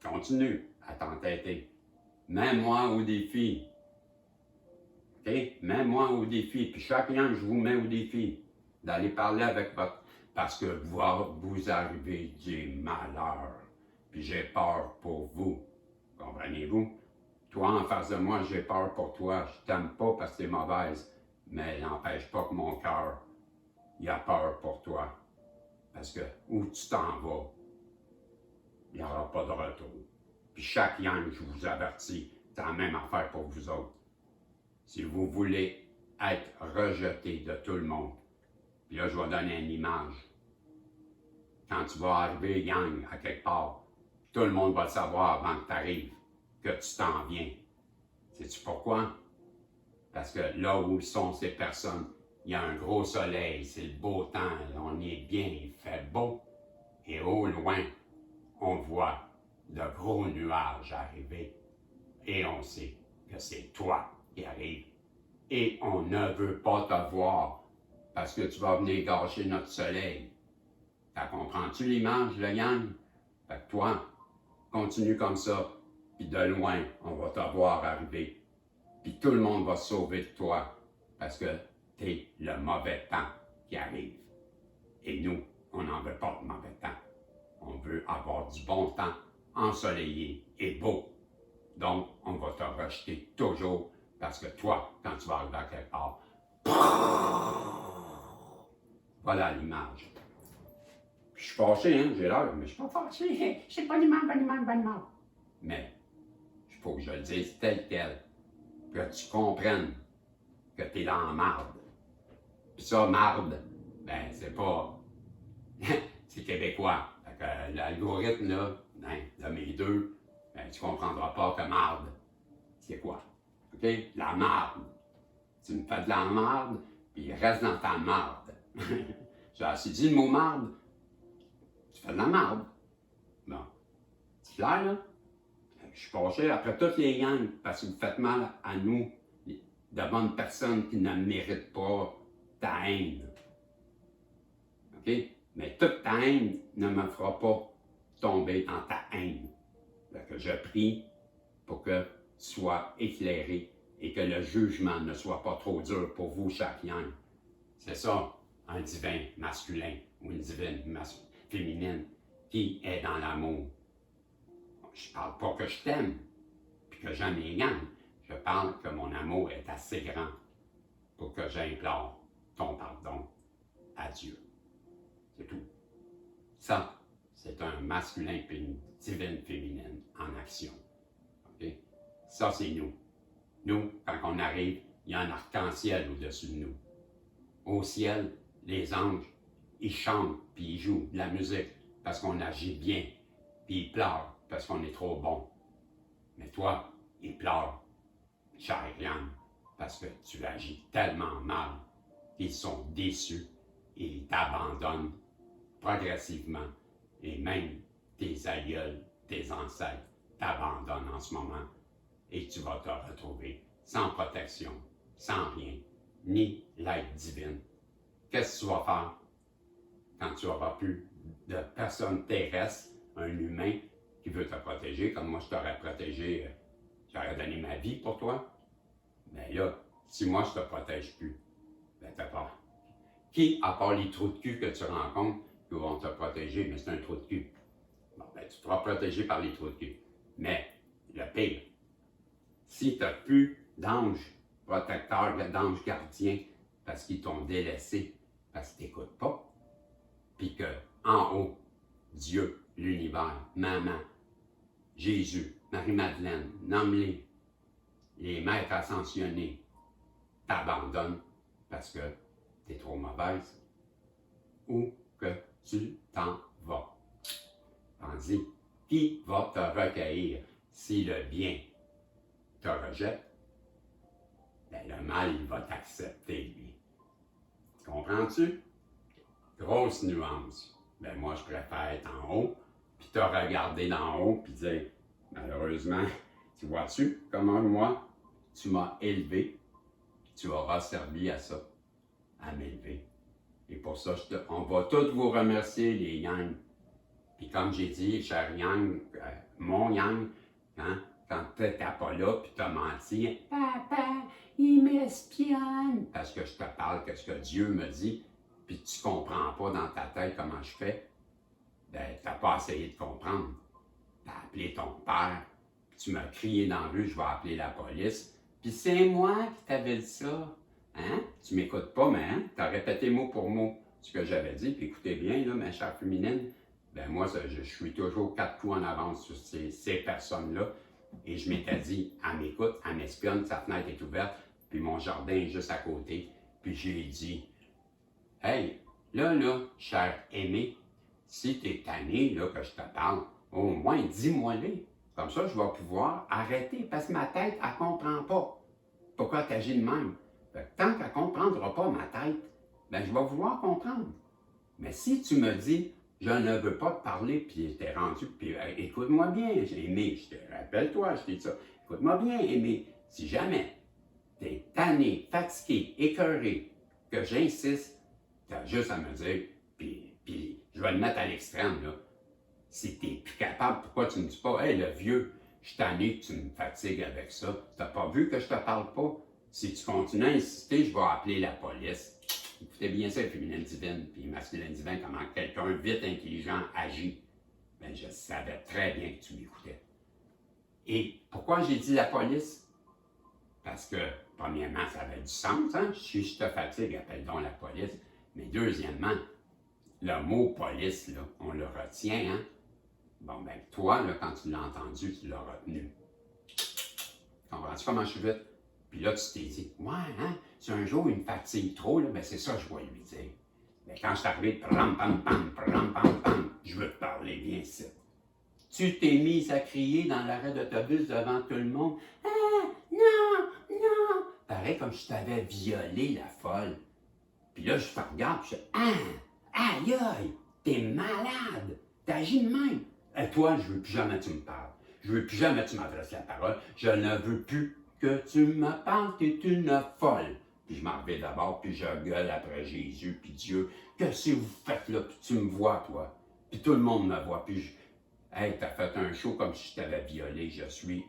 Continue à t'entêter. Mets-moi au défi. OK? Mets-moi au défi. Puis chaque yang, je vous mets au défi d'aller parler avec votre... Parce que vous arrivez du malheur. Puis j'ai peur pour vous. Comprenez-vous? Toi, en face de moi, j'ai peur pour toi. Je t'aime pas parce que t'es mauvaise. Mais n'empêche pas que mon cœur, il a peur pour toi. Parce que où tu t'en vas, il n'y aura pas de retour. Puis chaque yang, je vous avertis, c'est la même affaire pour vous autres. Si vous voulez être rejeté de tout le monde, puis là, je vais donner une image. Quand tu vas arriver, yang, à quelque part, tout le monde va le savoir avant que tu arrives, que tu t'en viens. Sais-tu pourquoi? Parce que là où sont ces personnes, il y a un gros soleil, c'est le beau temps, on est bien, il fait beau. Et au loin, on voit de gros nuages arriver. Et on sait que c'est toi qui arrives. Et on ne veut pas te voir parce que tu vas venir gâcher notre soleil. T'as comprends-tu l'image, le gang? Fait que toi, continue comme ça, puis de loin, on va te voir arriver. Puis tout le monde va se sauver de toi parce que t'es le mauvais temps qui arrive. Et nous, on n'en veut pas de mauvais temps. On veut avoir du bon temps, ensoleillé et beau. Donc, on va te rejeter toujours parce que toi, quand tu vas arriver à quelque part, voilà l'image. Je suis fâché, hein, j'ai l'air, mais je suis pas fâché. C'est pas l'image, pas l'image, pas l'image. Mais, il faut que je le dise tel quel, que tu comprennes que tu es dans la marde. Puis ça, marde, ben, c'est pas. C'est québécois. Fait que l'algorithme, là, ben, de mes deux, ben, tu comprendras pas que marde, c'est quoi. OK? La marde. Tu me fais de la marde, puis reste dans ta marde. J'ai assez dit le mot marde. Tu fais de la marde. Bon. C'est clair, là? Je suis fâché après toutes les gangs parce que vous faites mal à nous, de bonnes personnes qui ne méritent pas ta haine. OK? Mais toute ta haine ne me fera pas tomber dans ta haine. Donc, je prie pour que tu sois éclairé et que le jugement ne soit pas trop dur pour vous, chaque gang. C'est ça, un divin masculin ou une divine féminine qui est dans l'amour. Je ne parle pas que je t'aime, puis que j'aime les gangs. Je parle que mon amour est assez grand pour que j'implore ton pardon à Dieu. C'est tout. Ça, c'est un masculin et une divine féminine en action. Okay? Ça, c'est nous. Nous, quand on arrive, il y a un arc-en-ciel au-dessus de nous. Au ciel, les anges, ils chantent puis ils jouent de la musique parce qu'on agit bien, puis ils pleurent parce qu'on est trop bon. Mais toi, ils pleurent, cher Yann, parce que tu agis tellement mal qu'ils sont déçus et ils t'abandonnent progressivement. Et même tes aïeuls, tes ancêtres t'abandonnent en ce moment. Et tu vas te retrouver sans protection, sans rien, ni l'aide divine. Qu'est-ce que tu vas faire quand tu n'auras plus de personne terrestre, un humain qui veut te protéger, comme moi je t'aurais protégé, j'aurais donné ma vie pour toi? Mais là, si moi je ne te protège plus, ben t'as pas. Qui, à part les trous de cul que tu rencontres, qui vont te protéger, mais c'est un trou de cul. Bon, ben tu seras protégé par les trous de cul. Mais le pire, si tu n'as plus d'anges protecteurs, d'anges gardiens, parce qu'ils t'ont délaissé, parce qu'ils ne t'écoutent pas, puis que en haut, Dieu, l'univers, maman, Jésus, Marie-Madeleine, nomme-les, les maîtres ascensionnés, t'abandonnent parce que tu es trop mauvaise ou que tu t'en vas. Tandis, qui va te recueillir si le bien te rejette? Ben, le mal, il va t'accepter, lui. Comprends-tu? Grosse nuance. Ben, moi, je préfère être en haut, puis te regarder d'en haut, puis dire, malheureusement, tu vois-tu comment moi, tu m'as élevé, puis tu auras servi à ça, à m'élever. Et pour ça, on va tous vous remercier, les Yang. Puis comme j'ai dit, cher Yang, mon Yang, hein, quand tu n'étais pas là, puis tu as menti, papa, il m'espionne. Parce que je te parle, qu'est-ce que Dieu me dit, puis tu ne comprends pas dans ta tête comment je fais, ben, tu n'as pas essayé de comprendre. Tu as appelé ton père, puis tu m'as crié dans la rue, je vais appeler la police, puis c'est moi qui t'avais dit ça. Hein? Tu m'écoutes pas, mais hein? Tu as répété mot pour mot ce que j'avais dit, puis écoutez bien, là, ma chère féminine, ben moi, je suis toujours 4 coups en avance sur ces personnes-là, et je m'étais dit, elle m'écoute, elle m'espionne, sa fenêtre est ouverte, puis mon jardin est juste à côté, puis j'ai dit, hey, là, cher aimé, si t'es tanné, là, que je te parle, au moins dis-moi-les. Comme ça, je vais pouvoir arrêter, parce que ma tête, elle comprend pas pourquoi tu agis de même. Tant qu'elle ne comprendra pas ma tête, ben je vais vouloir comprendre. Mais si tu me dis, je ne veux pas te parler, puis t'es rendu, puis écoute-moi bien, j'ai aimé, rappelle-toi, je t'ai dit ça, écoute-moi bien, aimé, si jamais t'es tanné, fatigué, écœuré, que j'insiste, t'as juste à me dire, puis je vais le mettre à l'extrême, là. Si t'es plus capable, pourquoi tu me dis pas, hey, le vieux, je suis tanné que tu me fatigues avec ça. T'as pas vu que je te parle pas? Si tu continues à insister, je vais appeler la police. Écoutez bien ça, féminin divine, puis masculin divin, comment quelqu'un vite intelligent agit. Ben, je savais très bien que tu m'écoutais. Et pourquoi j'ai dit la police? Parce que, premièrement, ça avait du sens, hein? Si je te fatigue, appelle donc la police. Mais deuxièmement, le mot police, là, on le retient, hein? Bon, ben, toi, là, quand tu l'as entendu, tu l'as retenu. Comprends-tu comment je suis vite? Puis là, tu t'es dit, ouais, hein? Si un jour il me fatigue trop, là, ben, c'est ça que je vais lui dire. Ben, quand je suis arrivé, pam, pam, pam, pam, pam, pam, je veux te parler bien ici. Tu t'es mise à crier dans l'arrêt d'autobus devant tout le monde. Ah, non, non! Pareil comme je t'avais violé, la folle. Puis là, je te regarde, puis je dis, ah, aïe, aïe, t'es malade, t'agis de même. Et toi, je veux plus jamais que tu me parles. Je veux plus jamais que tu m'adresses la parole. Je ne veux plus que tu me parles, t'es une folle. Puis je m'en vais d'abord, puis je gueule après Jésus, puis Dieu. Qu'est-ce que vous faites là? Puis tu me vois, toi. Puis tout le monde me voit, puis je... Hey, t'as fait un show comme si je t'avais violé. Je suis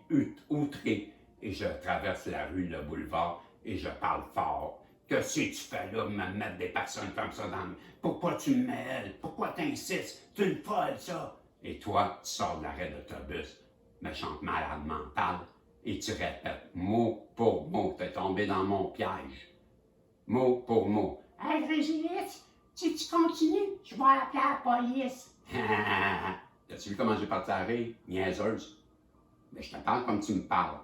outré. Et je traverse la rue, le boulevard, et je parle fort. Qu'est-ce que tu fais là, me mettre des personnes comme ça dans le... Pourquoi tu me mêles? Pourquoi t'insistes? Tu es une folle, ça! Et toi, tu sors de l'arrêt d'autobus, méchante malade mentale, et tu répètes mot pour mot. T'es tombé dans mon piège. Mot pour mot. Hey, Régis, si tu continues, je vais appeler la police. As-tu vu comment j'ai parti à rire? Niaiseuse. Mais je te parle comme tu me parles.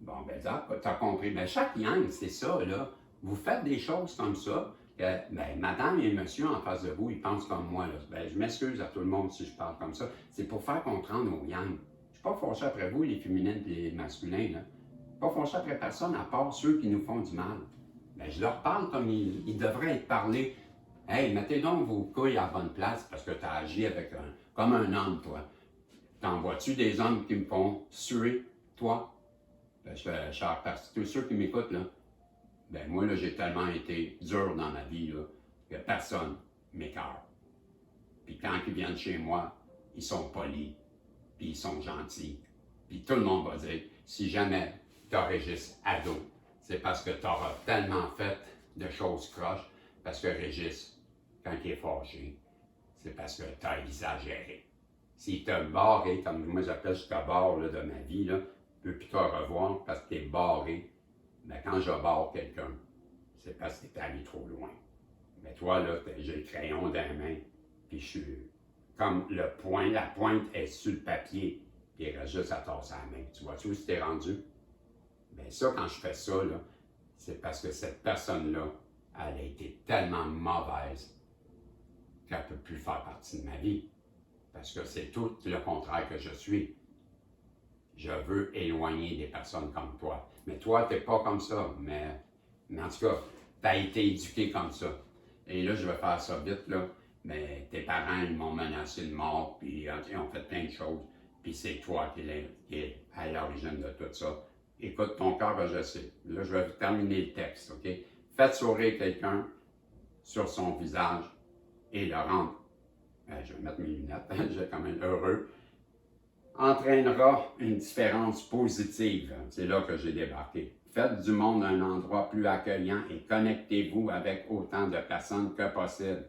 Bon, ben, t'as compris. Mais chaque yang, c'est ça, là. Vous faites des choses comme ça, que, ben, madame et monsieur en face de vous, ils pensent comme moi, là. Ben, je m'excuse à tout le monde si je parle comme ça. C'est pour faire comprendre aux yang. Je suis pas fâché après vous, les féminines et les masculins, là. Je suis pas fâché après personne, à part ceux qui nous font du mal. Ben, je leur parle comme ils devraient être parlés. Hey, mettez donc vos couilles à la bonne place parce que tu as agi avec comme un homme, toi. T'en vois-tu des hommes qui me font suer, toi? Ben, je fais partie de tous ceux qui m'écoutent, là. Ben, moi, là, j'ai tellement été dur dans ma vie, là, que personne m'écœure. Puis quand ils viennent chez moi, ils sont polis, puis ils sont gentils. Puis tout le monde va dire, si jamais tu as Régis ado, c'est parce que tu auras tellement fait de choses croches, parce que Régis, quand il est fâché, c'est parce que tu as exagéré. S'il t'a barré, comme moi j'appelle, je te barre là, de ma vie, là, je ne peux plus te revoir parce que tu es barré. Mais quand je barre quelqu'un, c'est parce que tu es allé trop loin. Mais toi, là, j'ai le crayon dans la main, puis je suis comme le point, la pointe est sur le papier, puis il reste juste à tasser la main. Tu vois-tu où tu t'es rendu? Bien ça, quand je fais ça, là, c'est parce que cette personne-là, elle a été tellement mauvaise qu'elle ne peut plus faire partie de ma vie. Parce que c'est tout le contraire que je suis. Je veux éloigner des personnes comme toi. Mais toi, tu n'es pas comme ça. Mais en tout cas, tu as été éduqué comme ça. Et là, je vais faire ça vite, là. Mais tes parents, ils m'ont menacé de mort, puis ils ont fait plein de choses. Puis c'est toi qui es à l'origine de tout ça. Écoute, ton cœur, je sais. Là, je vais terminer le texte, OK? Faites sourire quelqu'un sur son visage et le rendre, je vais mettre mes lunettes, je vais quand même heureux, entraînera une différence positive. C'est là que j'ai débarqué. Faites du monde un endroit plus accueillant et connectez-vous avec autant de personnes que possible.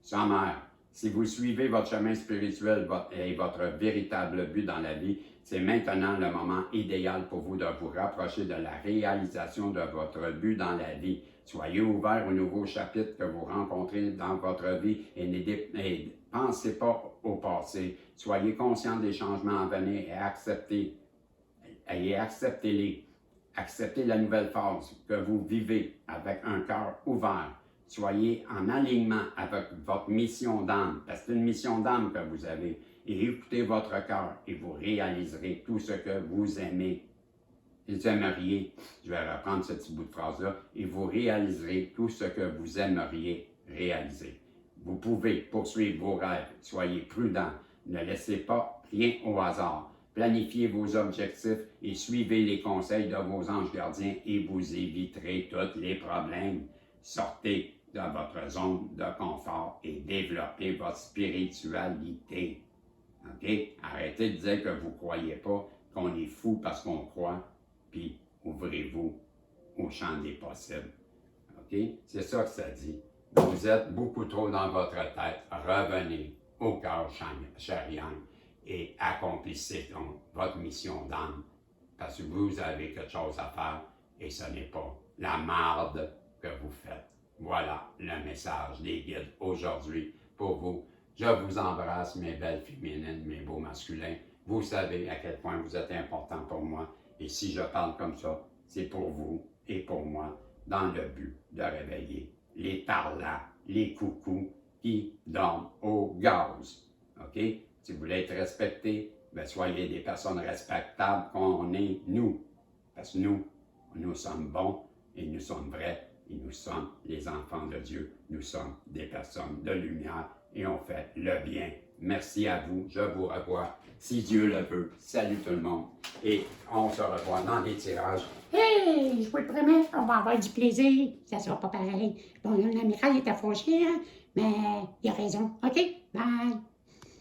Sommaire, si vous suivez votre chemin spirituel et votre véritable but dans la vie, c'est maintenant le moment idéal pour vous de vous rapprocher de la réalisation de votre but dans la vie. Soyez ouverts aux nouveaux chapitres que vous rencontrez dans votre vie et ne pensez pas au passé. Soyez conscients des changements à venir et acceptez-les. Acceptez la nouvelle phase que vous vivez avec un cœur ouvert. Soyez en alignement avec votre mission d'âme, parce que c'est une mission d'âme que vous avez. Et écoutez votre cœur et vous réaliserez tout ce que vous aimez. Vous aimeriez, je vais reprendre ce petit bout de phrase-là, et vous réaliserez tout ce que vous aimeriez réaliser. Vous pouvez poursuivre vos rêves, soyez prudents, ne laissez pas rien au hasard. planifiez vos objectifs et suivez les conseils de vos anges gardiens et vous éviterez tous les problèmes. Sortez de votre zone de confort et développez votre spiritualité. OK? Arrêtez de dire que vous ne croyez pas, qu'on est fou parce qu'on croit, puis ouvrez-vous au champ des possibles. OK? C'est ça que ça dit. Vous êtes beaucoup trop dans votre tête. Revenez au cœur Charian et accomplissez donc votre mission d'âme parce que vous avez quelque chose à faire et ce n'est pas la marde que vous faites. Voilà le message des guides aujourd'hui pour vous. Je vous embrasse, mes belles féminines, mes beaux masculins. Vous savez à quel point vous êtes importants pour moi. Et si je parle comme ça, c'est pour vous et pour moi, dans le but de réveiller les parlants, les coucous qui dorment au gaz. OK? Si vous voulez être respectés, ben soyez des personnes respectables qu'on est nous. Parce que nous sommes bons et nous sommes vrais. Et nous sommes les enfants de Dieu. Nous sommes des personnes de lumière et on fait le bien. Merci à vous. Je vous revois si Dieu le veut. Salut tout le monde. Et on se revoit dans les tirages. Hey, je vous le promets, on va avoir du plaisir. Ça sera pas pareil. Bon, l'amiral était fâché, hein, mais il a raison. OK? Bye.